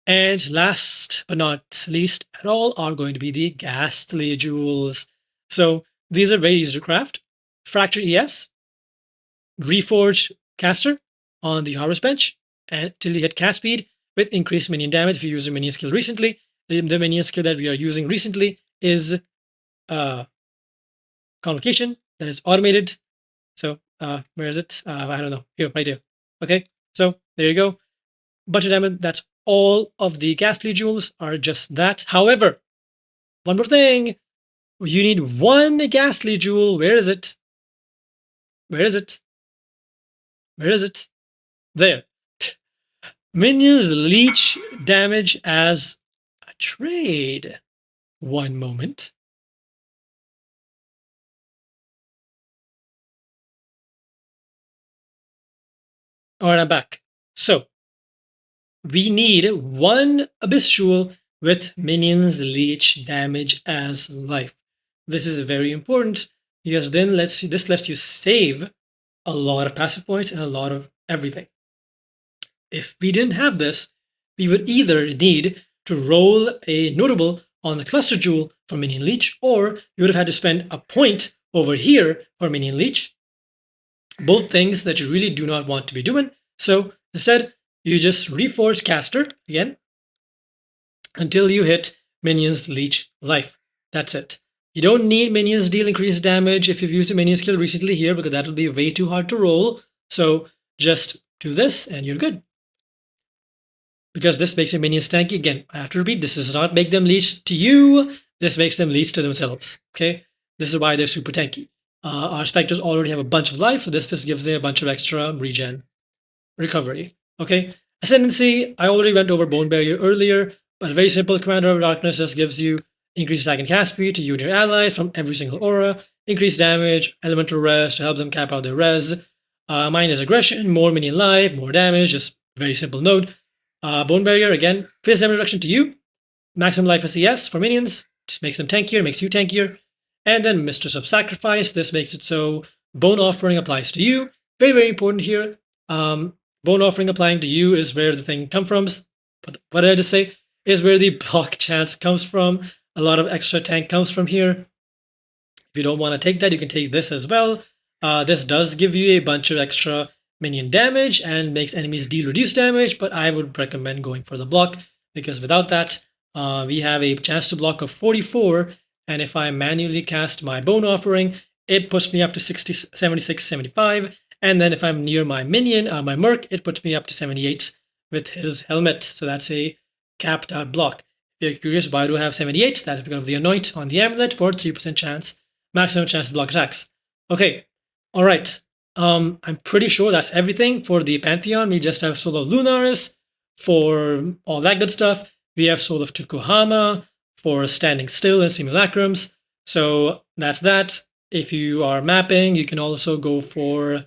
And last but not least at all are going to be the Ghastly jewels. So These are very easy to craft. Fracture ES, Reforge Caster on the Harvest bench until you hit cast speed with increased minion damage if you use a minion skill recently. The minion skill that we are using recently is Convocation, that is automated. So where is it? I don't know. Here, right here. Okay, so there you go. Bunch of damage. That's all of the Ghastly jewels are just that. However, one more thing. You need one Ghastly jewel. Where is it? Where is it? Where is it? There. Minions leech damage as a trade. One moment. All right, I'm back. So we need one Abyss Jewel with Minions leech damage as life. This is very important because then this lets you save a lot of passive points and a lot of everything. If we didn't have this, we would either need to roll a notable on the cluster jewel for Minion Leech, or you would have had to spend a point over here for Minion Leech. Both things that you really do not want to be doing. So instead, you just reforge Caster again until you hit Minion's Leech life. That's it. You don't need Minions deal increased damage if you've used a Minion skill recently here, because that will be way too hard to roll. So just do this and you're good. Because this makes your minions tanky. Again, I have to repeat, this does not make them leech to you. This makes them leech to themselves. Okay, this is why they're super tanky. Our Spectres already have a bunch of life, so this just gives them a bunch of extra regen recovery. Okay, Ascendancy, I already went over Bone Barrier earlier, but a very simple Commander of Darkness just gives you increased attack and cast speed to you and your allies from every single aura, increased damage, elemental res to help them cap out their res, minus aggression, more minion life, more damage, just very simple note. Bone Barrier, again, phase damage reduction to you, maximum life SES for minions, just makes them tankier, makes you tankier. And then Mistress of Sacrifice, this makes it so Bone Offering applies to you. Very, very important here. Bone Offering applying to you is where the thing comes from. What did I just say? Is where the block chance comes from. A lot of extra tank comes from here. If you don't want to take that, you can take this as well. This does give you a bunch of extra minion damage and makes enemies deal reduced damage, but I would recommend going for the block because without that, we have a chance to block of 44, and if I manually cast my Bone Offering, it puts me up to 60, 76, 75, and then if I'm near my minion, my Merc, it puts me up to 78 with his helmet, so that's a capped out block. If you're curious why do I have 78, that's because of the Anoint on the Amulet for 3% chance, maximum chance to block attacks. Okay, alright. I'm pretty sure that's everything for the Pantheon. We just have Soul of Lunaris for all that good stuff. We have Soul of Tukohama for Standing Still and Simulacrums. So that's that. If you are mapping, you can also go for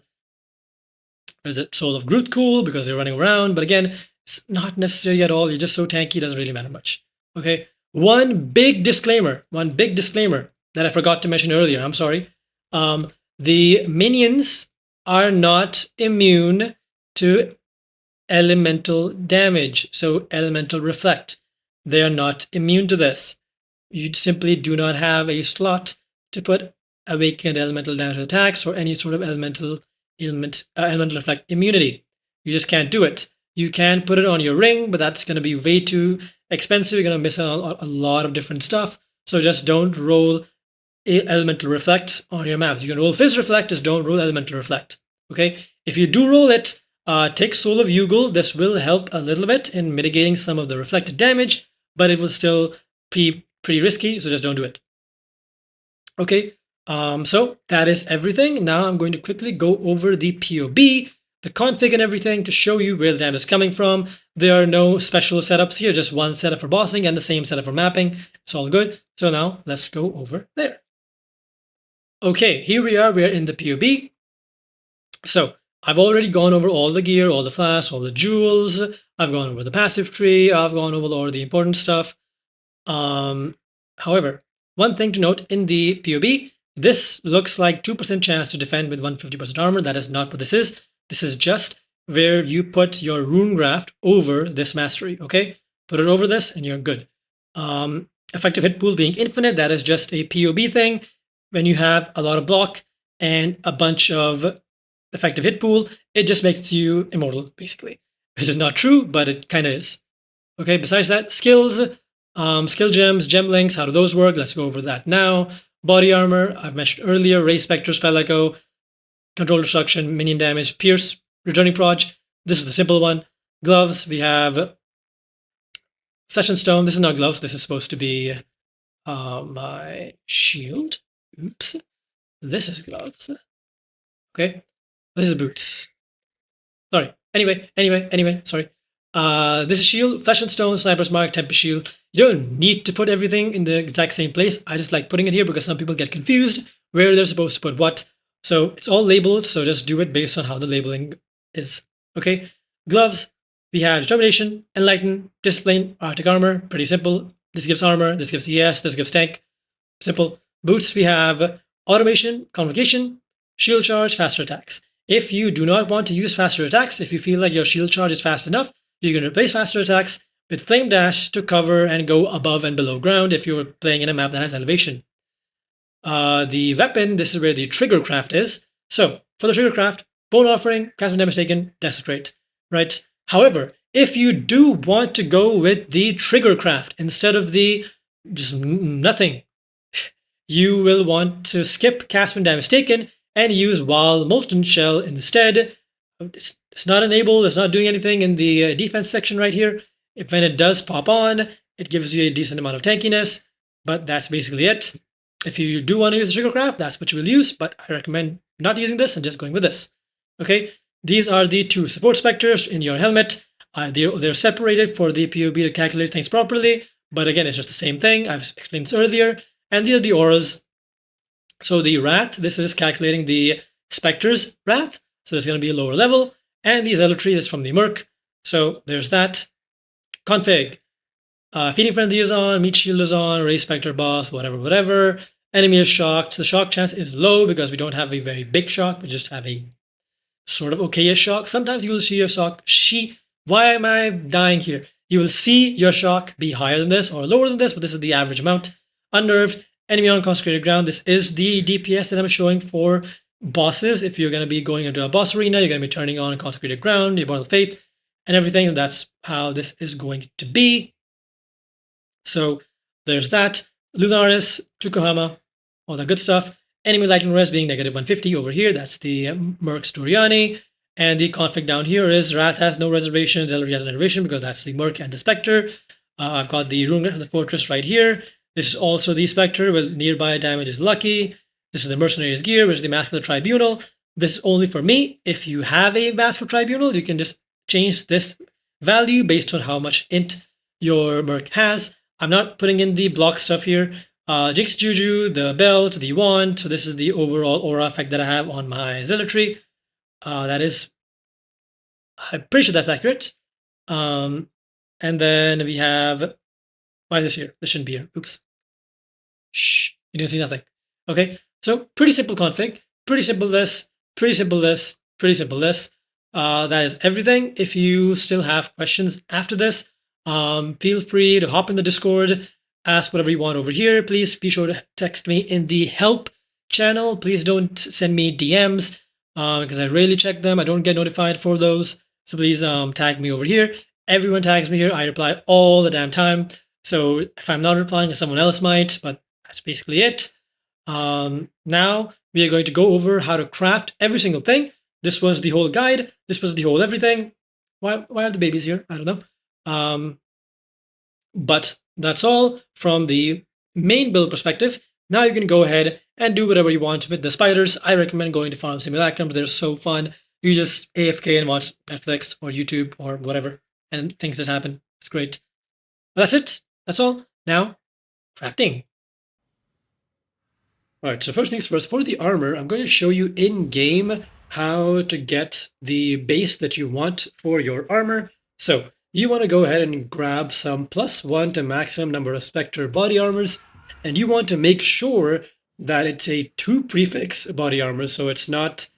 Soul of Grootcool because you're running around. But again, it's not necessary at all. You're just so tanky, it doesn't really matter much. Okay. One big disclaimer that I forgot to mention earlier. I'm sorry. The minions are not immune to elemental damage, so elemental reflect. They are not immune to this. You simply do not have a slot to put awakened elemental damage attacks or any sort of elemental reflect immunity. You just can't do it. You can put it on your ring, but that's going to be way too expensive. You're going to miss out a lot of different stuff. So just don't roll elemental reflect on your map. You can roll Fizz Reflect, just don't roll elemental reflect. Okay, if you do roll it, take Soul of Yugal. This will help a little bit in mitigating some of the reflected damage, but it will still be pretty risky, so just don't do it. Okay, so that is everything. Now I'm going to quickly go over the POB, the config and everything to show you where the damage is coming from. There are no special setups here, just one setup for bossing and the same setup for mapping. It's all good. So now let's go over there. Okay, here we are in the POB. So I've already gone over all the gear, all the flasks, all the jewels. I've gone over the passive tree. I've gone over all the important stuff. However, one thing to note in the POB, this looks like 2% chance to defend with 150% armor. That is not what this is. This is just where you put your rune graft over this mastery, okay? Put it over this and you're good. Effective hit pool being infinite, that is just a POB thing. when you have a lot of block and a bunch of effective hit pool, it just makes you immortal, basically. Which is not true, but it kind of is. Okay, besides that, skills, skill gems, gem links, how do those work? Let's go over that now. Body armor, I've mentioned earlier, raise Spectre, spell echo, control destruction, minion damage, pierce, returning proj. This is the simple one. Gloves, we have flesh and stone. This is not gloves, this is supposed to be my shield. Oops. This is gloves. Okay. This is boots. Sorry. Anyway, sorry. This is shield, flesh and stone, sniper's mark, tempest shield. You don't need to put everything in the exact same place. I just like putting it here because some people get confused where they're supposed to put what. So it's all labeled, so just do it based on how the labeling is. Okay. Gloves, we have determination, enlighten, discipline, arctic armor. Pretty simple. This gives armor, this gives ES, this gives tank. Simple. Boots, we have automation, convocation, shield charge, faster attacks. If you do not want to use faster attacks, if you feel like your shield charge is fast enough, you can replace faster attacks with flame dash to cover and go above and below ground if you're playing in a map that has elevation. The weapon, this is where the trigger craft is. So for the trigger craft, bone offering, cast when damage taken, desecrate, right? However, if you do want to go with the trigger craft instead of the just nothing, you will want to skip cast when damage taken and use Wild Molten Shell instead. It's not enabled, it's not doing anything in the defense section right here. If when it does pop on, it gives you a decent amount of tankiness, but that's basically it. If you do want to use the trigger craft, that's what you will use, but I recommend not using this and just going with this. Okay, these are the two support specters in your helmet. They're separated for the POB to calculate things properly, but again, it's just the same thing. I've explained this earlier. And these are the auras. So the Wrath, this is calculating the Spectre's Wrath. So it's going to be a lower level. And the Zealotry is from the Merc. So there's that. Config. Feeding Frenzy is on, Meat Shield is on, Raise Spectre Boss, whatever. Enemy is shocked. The shock chance is low because we don't have a very big shock. We just have a sort of okayish shock. Sometimes you will see your shock. Why am I dying here? You will see your shock be higher than this or lower than this, but this is the average amount. Unnerved, enemy on consecrated ground. This is the DPS that I'm showing for bosses. If you're going to be going into a boss arena, you're going to be turning on consecrated ground, your Immortal Faith, and everything. That's how this is going to be. So there's that. Lunaris, Tukohama, all that good stuff. Enemy lightning res being negative 150 over here. That's the Merc's Doriani. And the config down here is Wrath has no reservations, Zealotry has no reservation because that's the Merc and the Spectre. I've got the Rune of the Fortress right here. This is also the Spectre with nearby damage is lucky. This is the Mercenary's Gear, which is the Mask of the Tribunal. This is only for me. If you have a Mask of Tribunal, you can just change this value based on how much int your Merc has. I'm not putting in the block stuff here. Jinx Juju, the belt, the wand. So this is the overall aura effect that I have on my Zealotry. That is, I'm pretty sure that's accurate. And then we have, why is this here? This shouldn't be here. Oops. Shh, you didn't see nothing. Okay, so pretty simple config. Pretty simple this, pretty simple this, pretty simple this. That is everything. If you still have questions after this, feel free to hop in the Discord, ask whatever you want over here. Please be sure to text me in the help channel. Please don't send me DMs because I rarely check them. I don't get notified for those. So please tag me over here. Everyone tags me here. I reply all the damn time. So if I'm not replying, someone else might, but that's basically it. Now we are going to go over how to craft every single thing. This was the whole guide. This was the whole everything. Why are the babies here? I don't know. But that's all from the main build perspective. Now you can go ahead and do whatever you want with the spiders. I recommend going to Farm Simulacrums. They're so fun. You just AFK and watch Netflix or YouTube or whatever, and things just happen. It's great. But that's it. That's all. Now, crafting. Alright, so first things first, for the armor, I'm going to show you in-game how to get the base that you want for your armor. So, you want to go ahead and grab some +1 to maximum number of Spectre body armors, and you want to make sure that it's a 2 prefix body armor, so it's not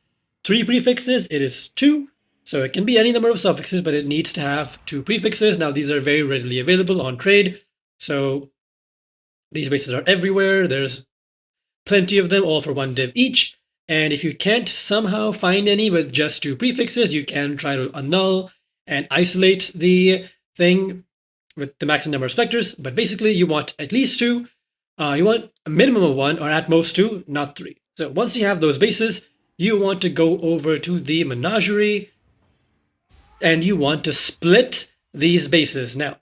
3 prefixes, it is 2. So it can be any number of suffixes, but it needs to have 2 prefixes. Now these are very readily available on trade, so these bases are everywhere. There's plenty of them, all for 1 div each. And if you can't somehow find any with just 2 prefixes, you can try to annul and isolate the thing with the maximum number of specters. But basically, you want at least 2. You want a minimum of 1, or at most 2, not 3. So once you have those bases, you want to go over to the menagerie, and you want to split these bases. Now,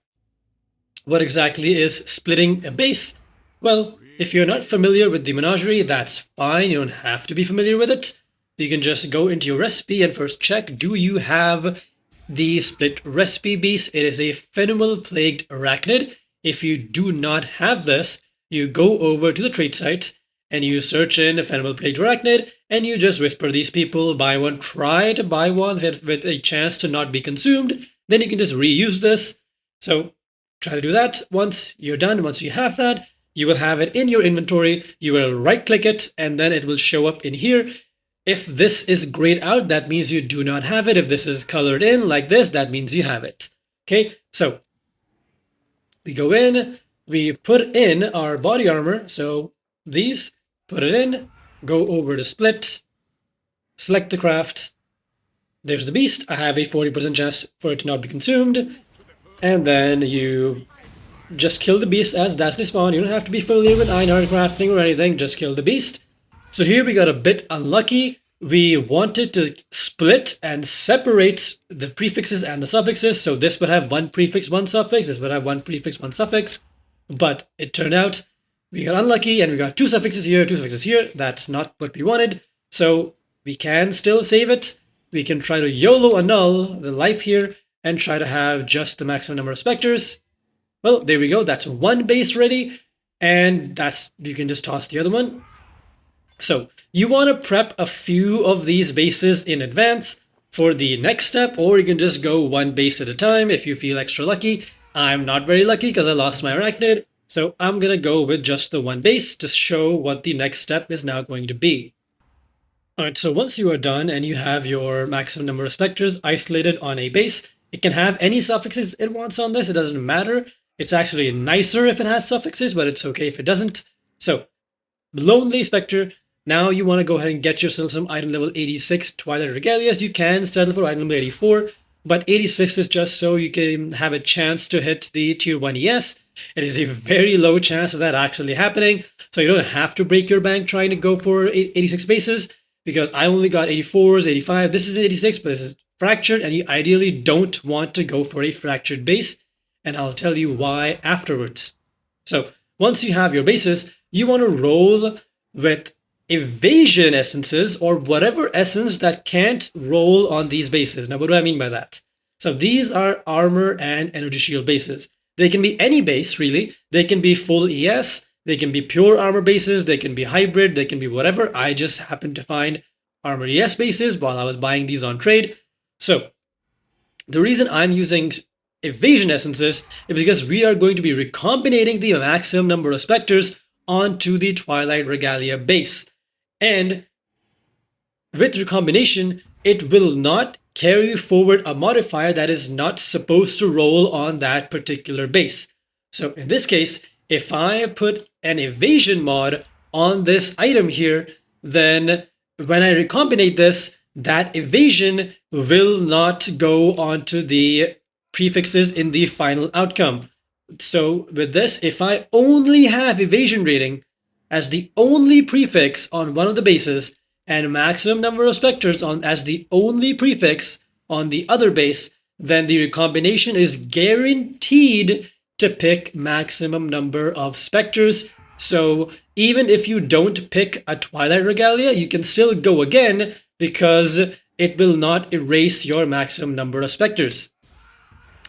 what exactly is splitting a base? Well, if you're not familiar with the menagerie, that's fine. You don't have to be familiar with it. You can just go into your recipe and first check, do you have the split recipe beast? It is a Fenwell Plagued Arachnid. If you do not have this, you go over to the trait site and you search in Fenwell Plagued Arachnid, and you just whisper these people, buy one, try to buy one with a chance to not be consumed. Then you can just reuse this. So try to do that. Once you're done, once you have that, you will have it in your inventory. You will right click it and then it will show up in here. If this is grayed out, that means you do not have it. If this is colored in like this, that means you have it. Okay, so we go in, we put in our body armor. So these, put it in, go over to split, select the craft. There's the beast. I have a 40% chance for it to not be consumed. And then you just kill the beast as that's the spawn. You don't have to be familiar with Einhard crafting or anything, just kill the beast. So here we got a bit unlucky. We wanted to split and separate the prefixes and the suffixes. So this would have 1 prefix, 1 suffix. This would have 1 prefix, 1 suffix. But it turned out we got unlucky and we got 2 suffixes here, 2 suffixes here. That's not what we wanted. So we can still save it. We can try to YOLO annul the life here and try to have just the maximum number of specters. Well, there we go. That's 1 base ready. And you can just toss the other one. So you want to prep a few of these bases in advance for the next step, or you can just go 1 base at a time if you feel extra lucky. I'm not very lucky because I lost my arachnid, so I'm going to go with just the 1 base to show what the next step is now going to be. Alright, so once you are done and you have your maximum number of specters isolated on a base, it can have any suffixes it wants on this, it doesn't matter. It's actually nicer if it has suffixes, but it's okay if it doesn't. So, Lonely Spectre. Now you want to go ahead and get yourself some item level 86 Twilight Regalias. You can settle for item level 84, but 86 is just so you can have a chance to hit the tier 1 ES. It is a very low chance of that actually happening, so you don't have to break your bank trying to go for 86 bases, because I only got 84s, 85. This is 86, but this is fractured, and you ideally don't want to go for a fractured base, and I'll tell you why afterwards. So once you have your bases, you want to roll with evasion essences or whatever essence that can't roll on these bases. Now, what do I mean by that? So these are armor and energy shield bases. They can be any base, really. They can be full ES, they can be pure armor bases, they can be hybrid, they can be whatever. I just happened to find armor ES bases while I was buying these on trade. So the reason I'm using evasion essences is because we are going to be recombinating the maximum number of specters onto the Twilight Regalia base. And with recombination, it will not carry forward a modifier that is not supposed to roll on that particular base. So in this case, if I put an evasion mod on this item here, then when I recombinate this, that evasion will not go onto the prefixes in the final outcome. So with this, if I only have evasion rating as the only prefix on one of the bases and maximum number of specters as the only prefix on the other base, then the recombination is guaranteed to pick maximum number of specters. So even if you don't pick a Twilight Regalia, you can still go again because it will not erase your maximum number of specters.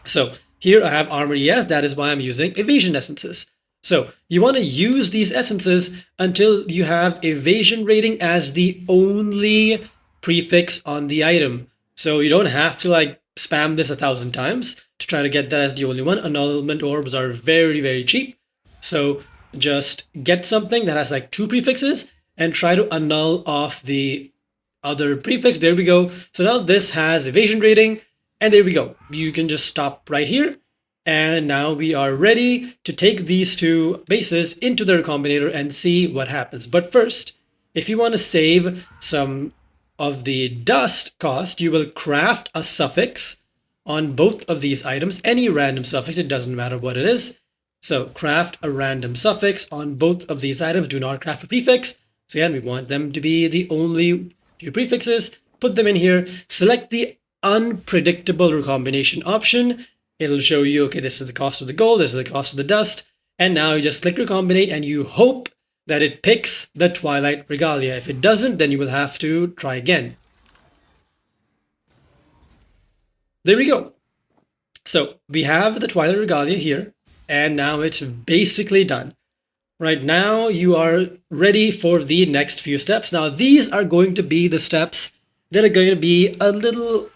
So here I have Armor ES, that is why I'm using Evasion Essences. So you want to use these essences until you have evasion rating as the only prefix on the item. So you don't have to like spam this 1,000 times to try to get that as the only one. Annulment orbs are very, very cheap. So just get something that has like 2 prefixes and try to annul off the other prefix. There we go. So now this has evasion rating, and there we go. You can just stop right here And now we are ready to take these two bases into the Recombinator and see what happens. But first, if you want to save some of the dust cost, you will craft a suffix on both of these items, any random suffix, it doesn't matter what it is. So craft a random suffix on both of these items, do not craft a prefix. So again, we want them to be the only two prefixes, put them in here, select the unpredictable recombination option. It'll show you, okay, this is the cost of the gold, this is the cost of the dust, and now you just click recombinate and you hope that it picks the Twilight Regalia. If it doesn't, then you will have to try again. There we go. So we have the Twilight Regalia here, and now it's basically done. Right now, you are ready for the next few steps. Now, these are going to be the steps that are going to be a little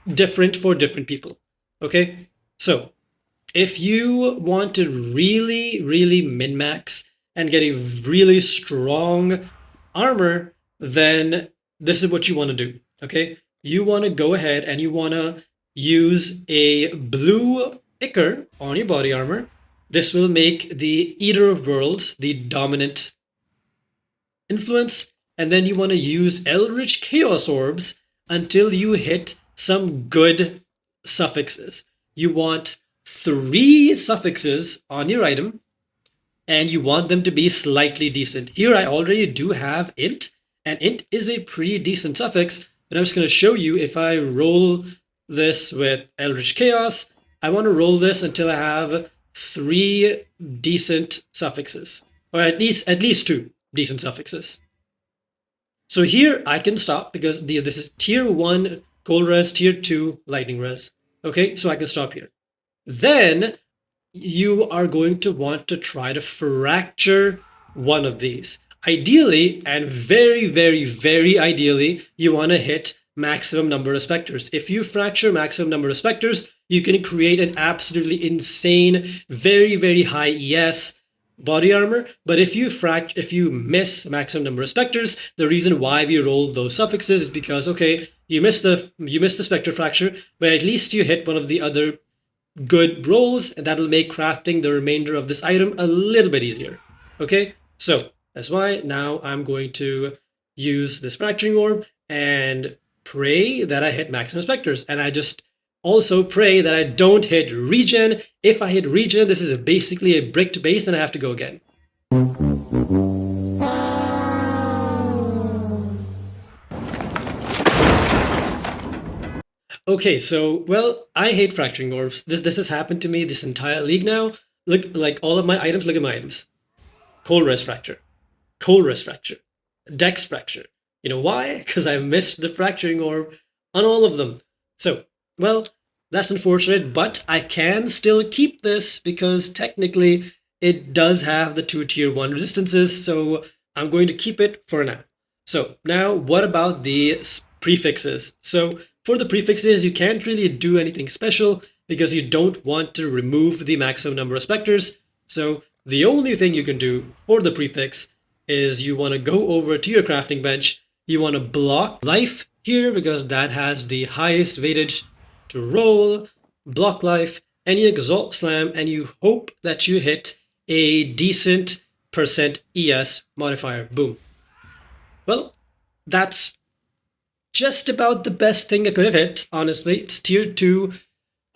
different for different people. Okay? So, if you want to really min-max and get a really strong armor, then this is what you want to do. Okay? You want to go ahead and you want to use a blue ichor on your body armor. This will make the Eater of Worlds the dominant influence. And then you want to use Eldritch Chaos Orbs until you hit some good suffixes. You want 3 suffixes on your item, and you want them to be slightly decent. Here I already do have int, and int is a pretty decent suffix, but I'm just going to show you if I roll this with Eldritch Chaos, I want to roll this until I have 3 decent suffixes, or at least 2 decent suffixes. So here I can stop because this is tier 1 cold res, tier 2 lightning res. Okay, so I can stop here. Then you are going to want to try to fracture one of these. Ideally, and very ideally, you want to hit maximum number of specters. If you fracture maximum number of specters, you can create an absolutely insane, very high ES body armor. But if you miss maximum number of specters, the reason why we roll those suffixes is because, okay, you missed the spectre fracture, but at least you hit one of the other good rolls, and that'll make crafting the remainder of this item a little bit easier. Okay, so that's why now I'm going to use this fracturing orb and pray that I hit maximum specters, and I just also pray that I don't hit regen. If I hit regen, this is basically a bricked base, and I have to go again. Okay, so, well, I hate fracturing orbs. This has happened to me this entire league now. Look, like all of my items, look at my items. Cold res fracture. Cold res fracture. Dex fracture. You know why? Because I missed the fracturing orb on all of them. So, well, that's unfortunate, but I can still keep this because technically it does have the 2 tier 1 resistances, so I'm going to keep it for now. So now what about the prefixes? So for the prefixes, you can't really do anything special because you don't want to remove the maximum number of specters. So the only thing you can do for the prefix is you want to go over to your crafting bench. You want to block life here because that has the highest weightage to roll, block life, and you exalt slam, and you hope that you hit a decent percent ES modifier. Boom. Well, that's just about the best thing I could have hit, honestly. It's tier 2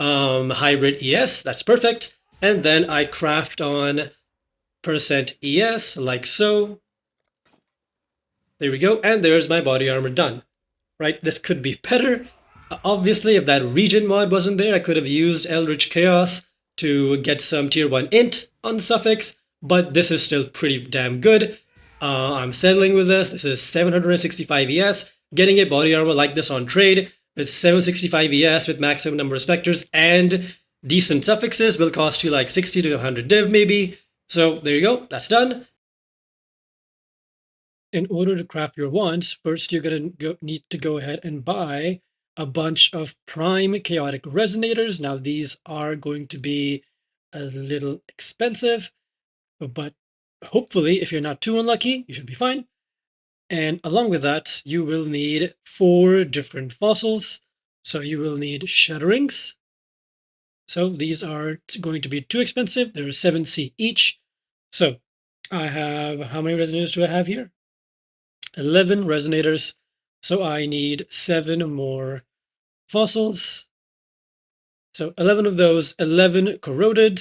hybrid ES, that's perfect. And then I craft on percent ES, like so. There we go, and there's my body armor done. Right, this could be better. Obviously, if that regen mod wasn't there, I could have used Eldritch Chaos to get some tier 1 int on the suffix, but this is still pretty damn good. I'm settling with this. This is 765 ES. Getting a body armor like this on trade with 765 ES with maximum number of specters and decent suffixes will cost you like 60 to 100 div maybe. So there you go, that's done. In order to craft your wands, first you're going to need to go ahead and buy a bunch of prime chaotic resonators. Now these are going to be a little expensive, but hopefully if you're not too unlucky, you should be fine. And along with that, you will need 4 different fossils. So you will need Shudderings, So these are going to be too expensive. They're 7C each. So I have, how many resonators do I have here? 11 resonators. So I need 7 more fossils. So 11 of those, 11 corroded.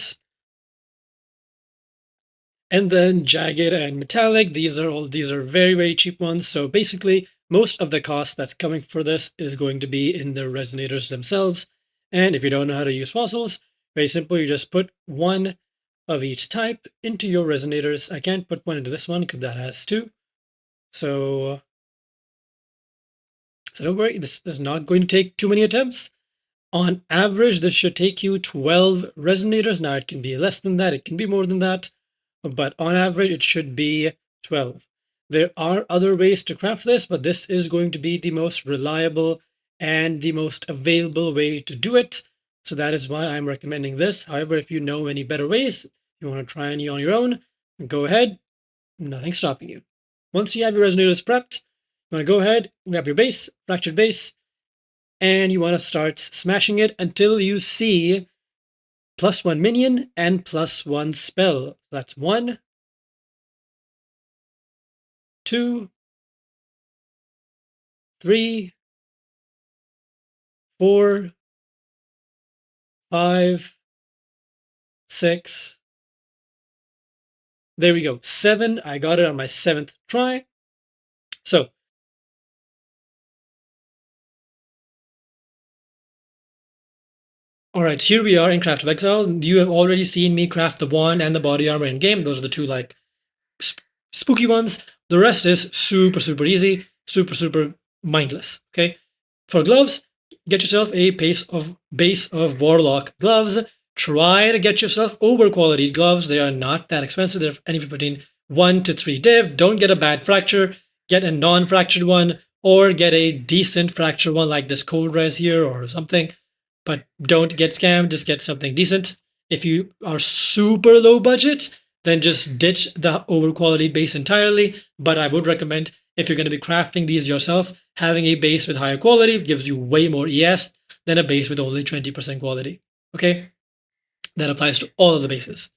And then jagged and metallic. These are very, very cheap ones. So basically, most of the cost that's coming for this is going to be in the resonators themselves. And if you don't know how to use fossils, very simple, you just put one of each type into your resonators. I can't put one into this one because that has 2. So don't worry, this is not going to take too many attempts. On average, this should take you 12 resonators. Now, it can be less than that, it can be more than that, but on average, it should be 12. There are other ways to craft this, but this is going to be the most reliable and the most available way to do it. So that is why I'm recommending this. However, if you know any better ways, you want to try any on your own, go ahead. Nothing's stopping you. Once you have your resonators prepped, you want to go ahead, grab your base, fractured base, and you want to start smashing it until you see +1 minion and +1 spell. That's 1, 2, 3, 4, 5, 6. There we go. 7. I got it on my 7th try. So all right, here we are in Craft of Exile. You have already seen me craft the wand and the body armor in game. Those are the two like spooky ones. The rest is super, super easy, super, super mindless. Okay. For gloves, get yourself a base of Warlock gloves. Try to get yourself over quality gloves. They are not that expensive. They're anywhere between 1 to 3 div. Don't get a bad fracture. Get a non-fractured one, or get a decent fractured one like this cold res here or something. But don't get scammed, just get something decent. If you are super low budget, then just ditch the over quality base entirely. But I would recommend, if you're going to be crafting these yourself, having a base with higher quality gives you way more ES than a base with only 20% quality. Okay? That applies to all of the bases.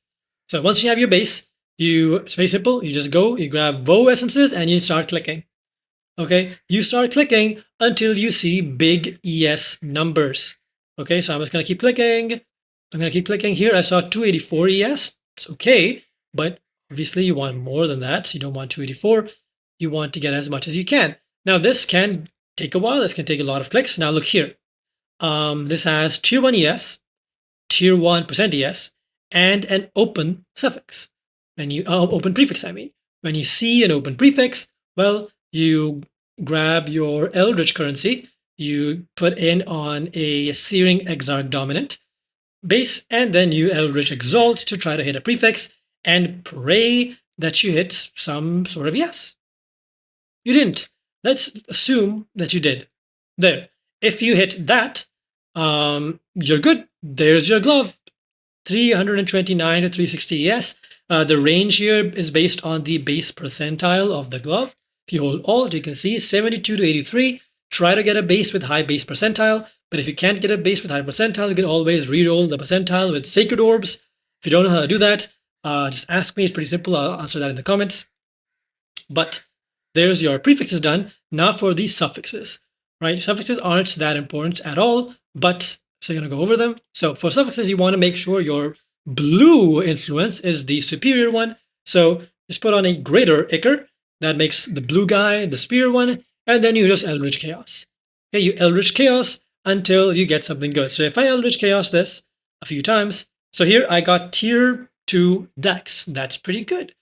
So once you have your base, it's very simple. You just go, you grab bow essences, and you start clicking. Okay? You start clicking until you see big ES numbers. Okay, so I'm just going to keep clicking. I'm going to keep clicking here. I saw 284 ES. It's okay, but obviously you want more than that. You don't want 284. You want to get as much as you can. Now, this can take a while. This can take a lot of clicks. Now, look here. This has tier 1 ES, tier 1% ES, and an open suffix. When you open prefix, I mean. When you see an open prefix, well, you grab your Eldritch currency, you put in on a Searing Exarch Dominant base, and then you Eldritch Exalt to try to hit a prefix and pray that you hit some sort of yes. You didn't. Let's assume that you did. There. If you hit that, you're good. There's your glove. 329 to 360 ES. The range here is based on the base percentile of the glove. If you hold Alt, you can see 72 to 83. Try to get a base with high base percentile, but if you can't get a base with high percentile, you can always reroll the percentile with Sacred Orbs. If you don't know how to do that, just ask me. It's pretty simple. I'll answer that in the comments. But there's your prefixes done. Now for the suffixes, right? Suffixes aren't that important at all, but so I'm going to go over them. So for suffixes, you want to make sure your blue influence is the superior one. So just put on a greater Ichor. That makes the blue guy the superior one. And then you just Eldritch Chaos. Okay, you Eldritch Chaos until you get something good. So if I Eldritch Chaos this a few times, so here I got tier 2 Dex. That's pretty good,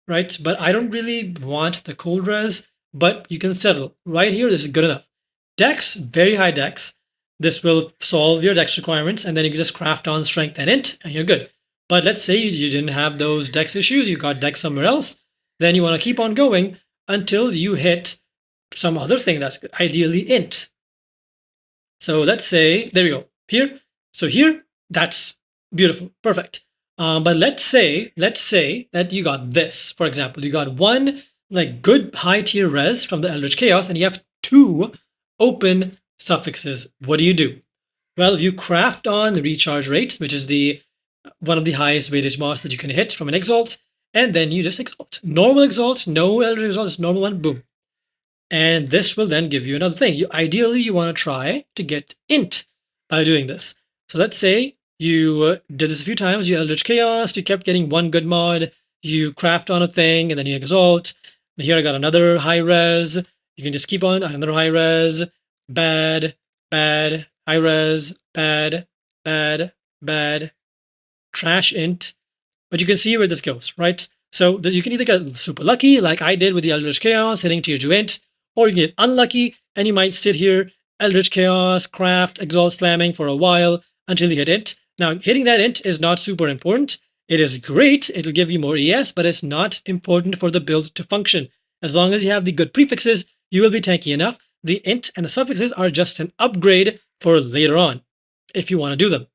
right? But I don't really want the cold res, but you can settle. Right here, this is good enough. Dex, very high Dex. This will solve your Dex requirements, and then you can just craft on Strength and Int, and you're good. But let's say you didn't have those Dex issues, you got Dex somewhere else, then you want to keep on going until you hit some other thing that's good, ideally Int. So let's say, there we go, here. So here, that's beautiful, perfect. But let's say that you got this, for example, you got one like good high tier res from the Eldritch Chaos, and you have 2 open suffixes. What do? Well, you craft on the recharge rate, which is the one of the highest weightage mods that you can hit from an exalt, and then you just exalt. Normal exalt, no eldritch exalt, just normal one, boom. And this will then give you another thing. Ideally, you want to try to get int by doing this. So let's say you did this a few times, you Eldritch Chaos, you kept getting one good mod, you craft on a thing, and then you exalt. Here I got another high res. You can just keep on another high res, bad, bad, high res, bad, bad, bad, trash int. But you can see where this goes, right? So you can either get super lucky, like I did with the Eldritch Chaos, hitting tier 2 int, or you get unlucky, and you might sit here, Eldritch Chaos, craft, exalt slamming for a while until you hit int. Now, hitting that int is not super important. It is great, it'll give you more ES, but it's not important for the build to function. As long as you have the good prefixes, you will be tanky enough. The int and the suffixes are just an upgrade for later on, if you want to do them.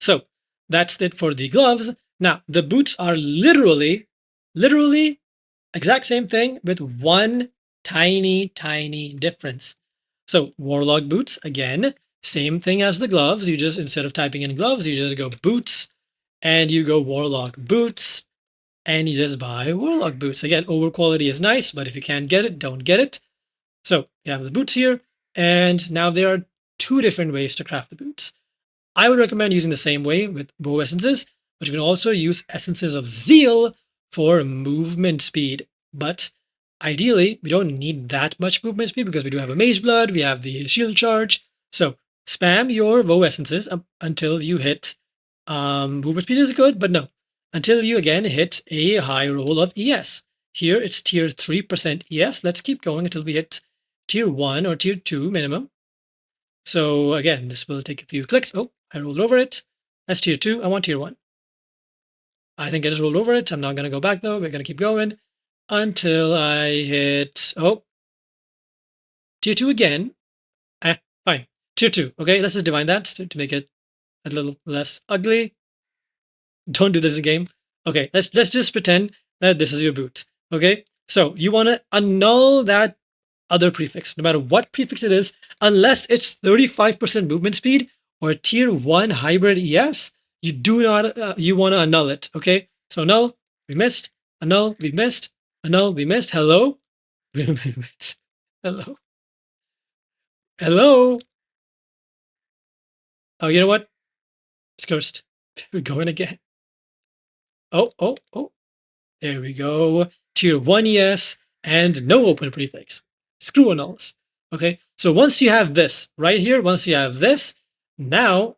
So, that's it for the gloves. Now, the boots are literally exact same thing with one tiny difference. So Warlock boots, again, same thing as the gloves. You just, instead of typing in gloves, you just go boots and you go Warlock boots and you just buy Warlock boots. Again, over quality is nice, but if you can't get it, don't get it. So you have the boots here, and now there are two different ways to craft the boots. I would recommend using the same way with bow essences, but you can also use essences of zeal for movement speed. But ideally, we don't need that much movement speed because we do have a mage blood, we have the shield charge. So spam your bow essences until you hit movement speed is good, but no, until you again hit a high roll of ES. Here it's tier 3% ES. Let's keep going until we hit tier 1 or tier 2 minimum. So again, this will take a few clicks. Oh, I rolled over it. That's tier 2. I want tier 1. I think I just rolled over it. I'm not going to go back though. We're going to keep going until I hit, oh, tier 2 again. Fine. Tier 2. Okay, let's just divine that to make it a little less ugly. Don't do this in game. Okay, let's just pretend that this is your boot. Okay, so you want to annul that other prefix, no matter what prefix it is, unless it's 35% movement speed or tier 1 hybrid ES, you do not, you want to annul it, okay? So null, we missed, annul, we missed, annul, we missed, hello? Hello? Hello? Oh, you know what? It's cursed. We're going again. Oh. There we go. Tier 1 ES and no open prefix. Screw annuls. Okay, so once you have this right here, once you have this, now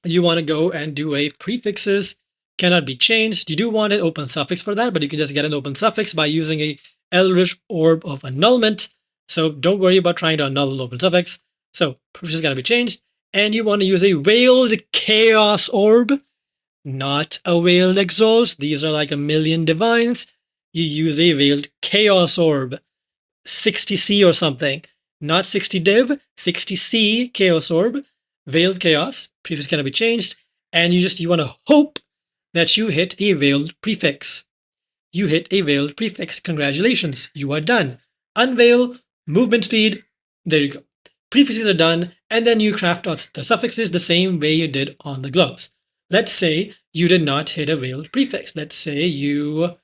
you want to go and do a prefixes cannot be changed. You do want an open suffix for that, but you can just get an open suffix by using a Eldritch Orb of Annulment. So don't worry about trying to annul the open suffix. So prefixes cannot be changed, and you want to use a Veiled Chaos Orb, not a Veiled Exalt. These are like a million divines. You use a Veiled Chaos Orb, 60C or something, not 60 div, 60C Chaos Orb, Veiled Chaos, prefix cannot be changed, and you want to hope that you hit a Veiled prefix. You hit a Veiled prefix, congratulations, you are done. Unveil, movement speed, there you go. Prefixes are done, and then you craft out the suffixes the same way you did on the gloves. Let's say you did not hit a Veiled prefix. Let's say you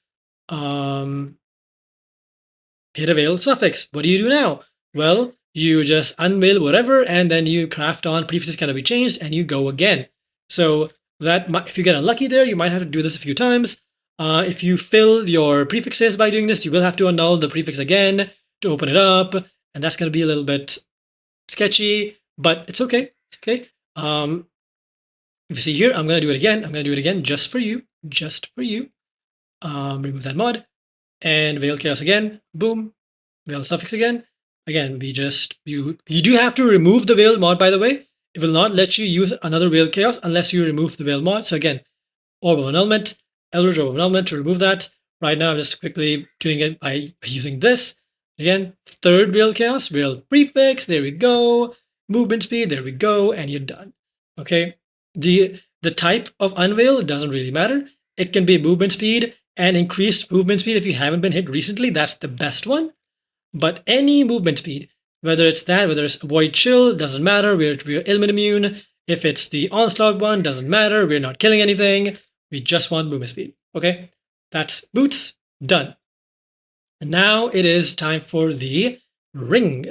hit a Veiled suffix. What do you do now? Well, you just unveil whatever, and then you craft on prefixes cannot be changed, and you go again. So that if you get unlucky there, you might have to do this a few times. If you fill your prefixes by doing this, you will have to annul the prefix again to open it up, and that's going to be a little bit sketchy, but it's okay. It's okay. If you see here, I'm going to do it again. I'm going to do it again just for you. Just for you. Remove that mod. And Veiled Chaos again. Boom. Veiled suffix again. Again, you do have to remove the Veiled mod, by the way. It will not let you use another Veiled Chaos unless you remove the Veiled mod. So again, Orb of Annulment, Eldritch Orb of Annulment to remove that. Right now, I'm just quickly doing it by using this. Again, third Veiled Chaos, Veiled Prefix, there we go. Movement speed, there we go, and you're done. Okay, the type of unveil doesn't really matter. It can be movement speed and increased movement speed if you haven't been hit recently. That's the best one. But any movement speed, Whether it's that, whether it's Void Chill, doesn't matter. We're ailment immune. If it's the Onslaught one, doesn't matter. We're not killing anything. We just want movement speed. Okay, that's boots done. And now it is time for the ring.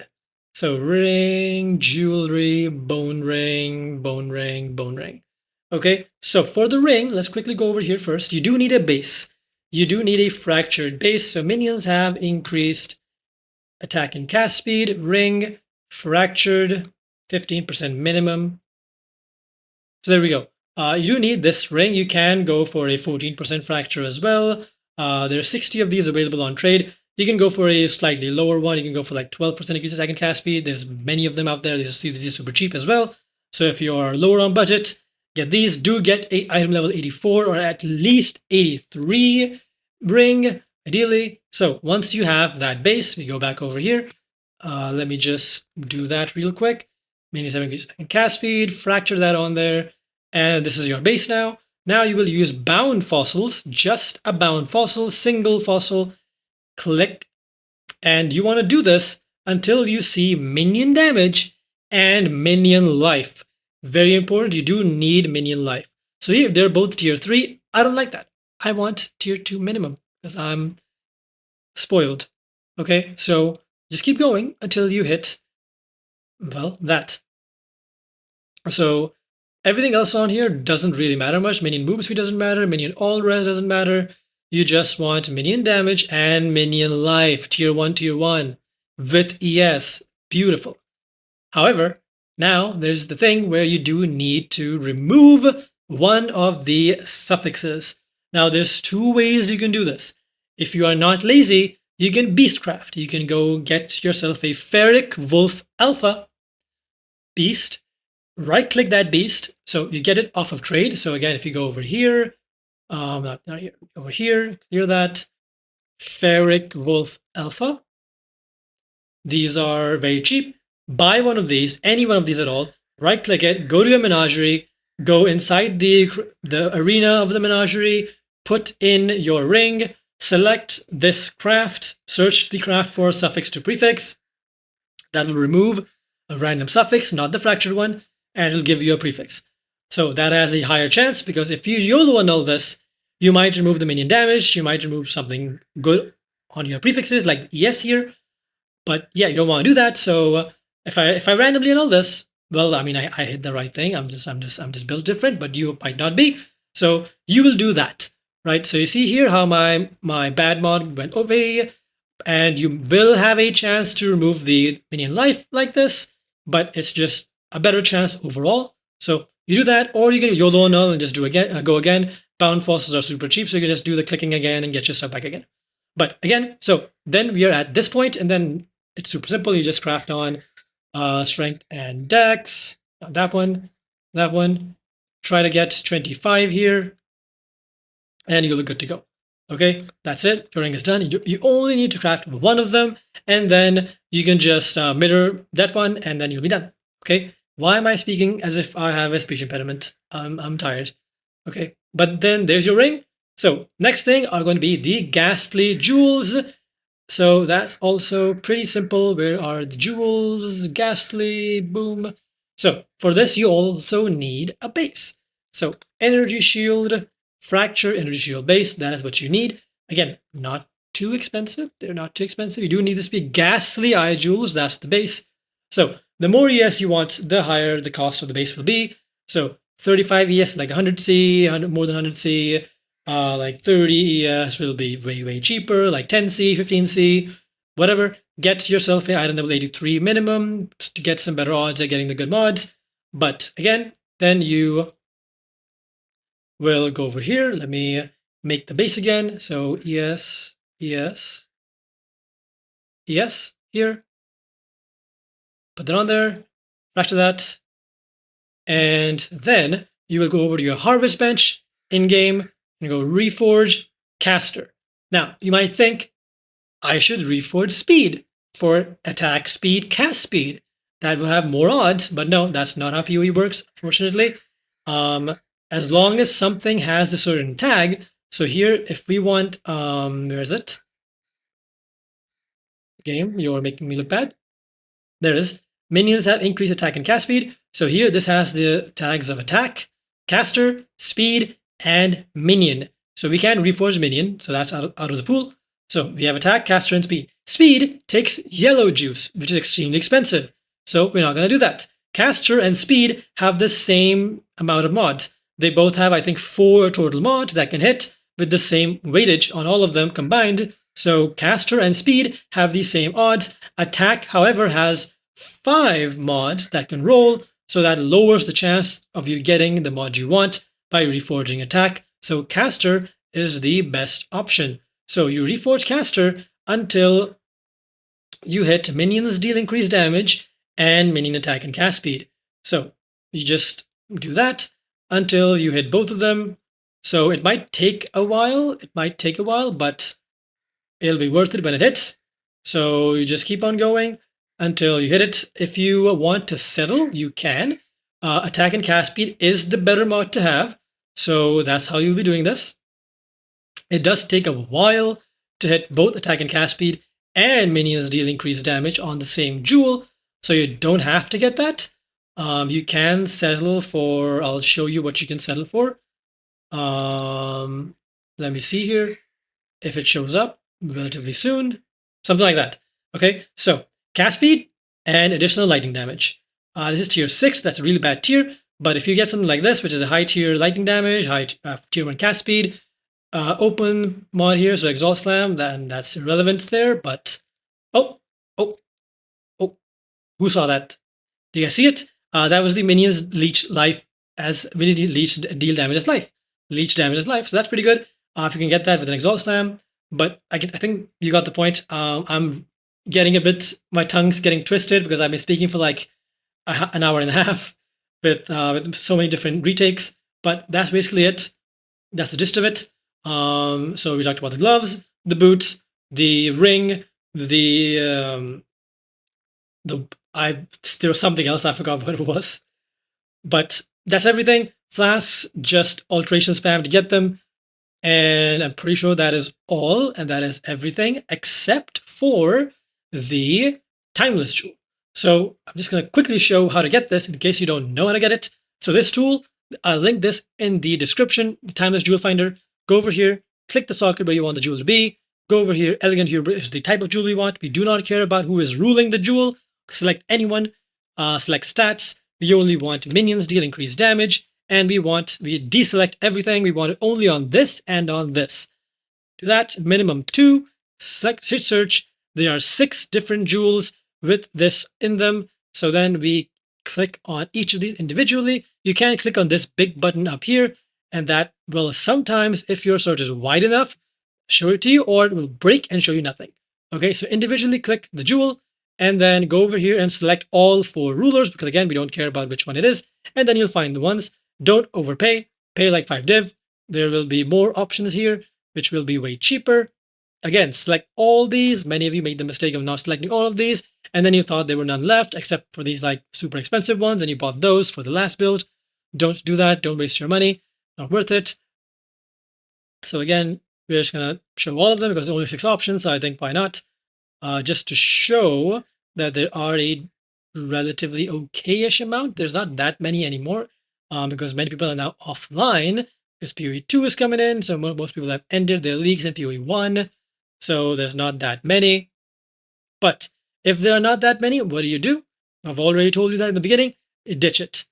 So ring, jewelry, bone ring, bone ring, bone ring. Okay, so for the ring, let's quickly go over here first. You do need a base. You do need a fractured base. So minions have increased attack and cast speed, ring, fractured, 15% minimum. So there we go. You do need this ring. You can go for a 14% fracture as well. There are 60 of these available on trade. You can go for a slightly lower one. You can go for like 12% increased attack and cast speed. There's many of them out there. These are super cheap as well. So if you're lower on budget, get these. Do get a item level 84 or at least 83 ring, ideally. So once you have that base, we go back over here. Let me just do that real quick. Minions have increased cast speed, fracture that on there, and this is your base now. Now you will use bound fossils, just a bound fossil, single fossil, click, and you want to do this until you see minion damage and minion life. Very important, you do need minion life. So here, they're both tier 3. I don't like that. I want tier 2 minimum because I'm spoiled. Okay, so just keep going until you hit, well, that. So everything else on here doesn't really matter much. Minion movement speed doesn't matter. Minion all res doesn't matter. You just want minion damage and minion life, tier 1 with ES. Beautiful. However, now there's the thing where you do need to remove one of the suffixes. Now there's 2 ways you can do this. If you are not lazy, you can beastcraft. You can go get yourself a Ferric Wolf Alpha beast, right click that beast. So you get it off of trade. So again, if you go over here, not here, over here, clear that, Ferric Wolf Alpha. These are very cheap. Buy one of these, any one of these at all, right click it, go to your menagerie, go inside the arena of the menagerie, put in your ring, select this craft, search the craft for suffix to prefix. That will remove a random suffix, not the fractured one, and it'll give you a prefix. So that has a higher chance because if you YOLO annul this, you might remove the minion damage, you might remove something good on your prefixes like ES here. But yeah, you don't want to do that. So if I randomly annul this, well, I mean, I hit the right thing. I'm just built different, but you might not be. So you will do that, right? So you see here how my bad mod went away, and you will have a chance to remove the minion life like this, but it's just a better chance overall. So you do that, or you can YOLO annul and just do again, go again. Bound fossils are super cheap, so you can just do the clicking again and get your stuff back again. But again, so then we are at this point, and then it's super simple. You just craft on strength and dex. That one. Try to get 25 here, and you'll be good to go. Okay, that's it. Your ring is done. You only need to craft one of them, and then you can just mirror that one, and then you'll be done. Okay. Why am I speaking as if I have a speech impediment? I'm tired. Okay, but then there's your ring. So next thing are going to be the Ghastly jewels. So that's also pretty simple. Where are the jewels? Ghastly, boom. So for this, you also need a base. So energy shield, fracture, energy shield base. That is what you need. Again, not too expensive. They're not too expensive. You do need this big Ghastly eye jewels. That's the base. So the more ES you want, the higher the cost of the base will be. So 35 ES, like 100 C, more than 100 C. Like 30 ES will be way cheaper, like 10 C, 15 C, whatever. Get yourself a item level 83 minimum to get some better odds at getting the good mods. But again, then you will go over here. Let me make the base again. So ES here. Put that on there, fracture that, and then you will go over to your harvest bench in-game and go reforge caster. Now, you might think, I should reforge speed for attack speed, cast speed. That will have more odds, but no, that's not how POE works, fortunately. As long as something has a certain tag, so here, if we want, where is it? Game, you're making me look bad. There it is. Minions have increased attack and cast speed. So here, this has the tags of attack, caster, speed, and minion. So we can reforge minion, so that's out of the pool. So we have attack, caster, and speed. Speed takes yellow juice, which is extremely expensive. So we're not going to do that. Caster and speed have the same amount of mods. They both have, I think, 4 total mods that can hit with the same weightage on all of them combined. So caster and speed have the same odds. Attack, however, has 5 mods that can roll, so that lowers the chance of you getting the mod you want by reforging attack. So caster is the best option. So you reforge caster until you hit minions deal increased damage and minion attack and cast speed. So you just do that until you hit both of them. So it might take a while, but it'll be worth it when it hits. So you just keep on going until you hit it. If you want to settle, you can. Attack and cast speed is the better mod to have. So that's how you'll be doing this. It does take a while to hit both attack and cast speed and minions deal increased damage on the same jewel. So you don't have to get that. You can settle for, I'll show you what you can settle for. Let me see here if it shows up relatively soon. Something like that. Okay, so cast speed and additional lightning damage. This is tier 6, that's a really bad tier. But if you get something like this, which is a high tier lightning damage, high tier 1 cast speed, open mod here, so Exalt Slam, then that's irrelevant there, but who saw that? Do you guys see it? That was the minions leech life as minions leech deal damage as life. Leech damage as life, so that's pretty good. If you can get that with an Exalt Slam, but I think you got the point. I'm getting a bit, my tongue's getting twisted because I've been speaking for like an hour and a half with so many different retakes, but that's basically it. That's the gist of it. So we talked about the gloves, the boots, the ring, there was something else, I forgot what it was. But that's everything. Flasks, just alteration spam to get them. And I'm pretty sure that is all, and that is everything except for the Timeless Jewel. So I'm just going to quickly show how to get this in case you don't know how to get it. So this tool, I'll link this in the description, the Timeless Jewel Finder. Go over here, click the socket where you want the jewel to be. Go over here, Elegant Hubris is the type of jewel you want. We do not care about who is ruling the jewel. Select anyone, select stats. We only want minions deal increased damage, and we deselect everything. We want it only on this and on this. Do that, minimum 2, select, hit search. There are 6 different jewels with this in them. So then we click on each of these individually. You can click on this big button up here, and that will sometimes, if your search is wide enough, show it to you, or it will break and show you nothing. Okay, so individually click the jewel, and then go over here and select all 4 rulers, because again, we don't care about which one it is, and then you'll find the ones. Don't overpay, pay like 5 div. There will be more options here, which will be way cheaper. Again, select all these. Many of you made the mistake of not selecting all of these, and then you thought there were none left, except for these like super expensive ones, and you bought those for the last build. Don't do that, don't waste your money, not worth it. So again, we're just gonna show all of them because there are only 6 options, so I think why not? Just to show that there are a relatively okay-ish amount. There's not that many anymore because many people are now offline because POE 2 is coming in, so most people have ended their leagues in POE 1, so there's not that many. But if there are not that many, what do? I've already told you that in the beginning. Ditch it.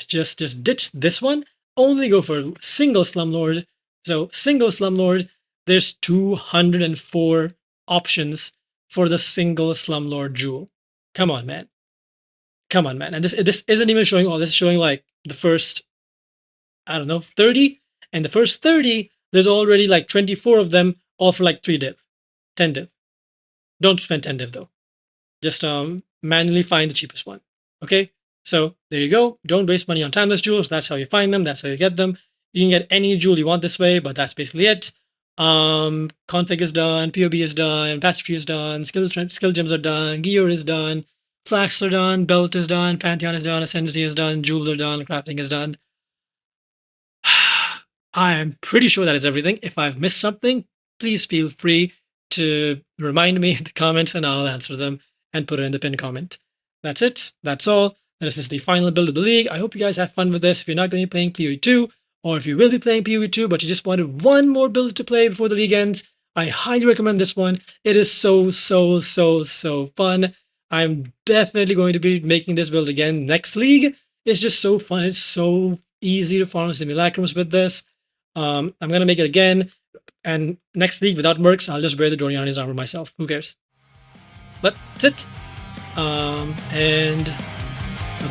Just ditch this one. Only go for single Slumlord. So single Slumlord, there's 204 options for the single Slumlord jewel. Come on, man. Come on, man. And this isn't even showing all. This is showing like the first, I don't know, 30. And the first 30, there's already like 24 of them, all for like 3 div, 10 div. Don't spend 10 div though. Just manually find the cheapest one. Okay? So there you go. Don't waste money on timeless jewels. That's how you find them. That's how you get them. You can get any jewel you want this way, but that's basically it. Config is done, POB is done, Passive Tree is done, skill gems are done, Gear is done, Flasks are done, Belt is done, Pantheon is done, Ascendancy is done, Jewels are done, Crafting is done. I am pretty sure that is everything. If I've missed something, please feel free to remind me in the comments and I'll answer them and put it in the pinned comment. that's it. That's all. This is the final build of the league. I hope you guys have fun with this. If you're not going to be playing POE 2, or if you will be playing POE 2, but you just wanted one more build to play before the league ends, I highly recommend this one. It is so fun. I'm definitely going to be making this build again next league. It's just so fun. It's so easy to farm simulacrums with this. I'm going to make it again. And next league, without mercs, I'll just wear the Doriani's armor myself. Who cares? But that's it. And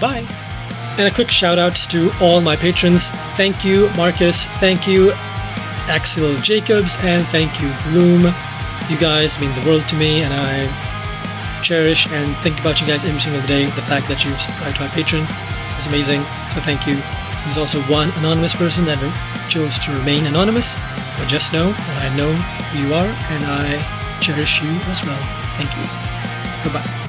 bye-bye. And a quick shout out to all my patrons. Thank you, Marcus. Thank you, Axel Jacobs. And thank you, Bloom. You guys mean the world to me, and I cherish and think about you guys every single day. The fact that you've subscribed to my Patreon is amazing. So thank you. There's also one anonymous person that chose to remain anonymous. But just know that I know who you are, and I cherish you as well. Thank you. Goodbye.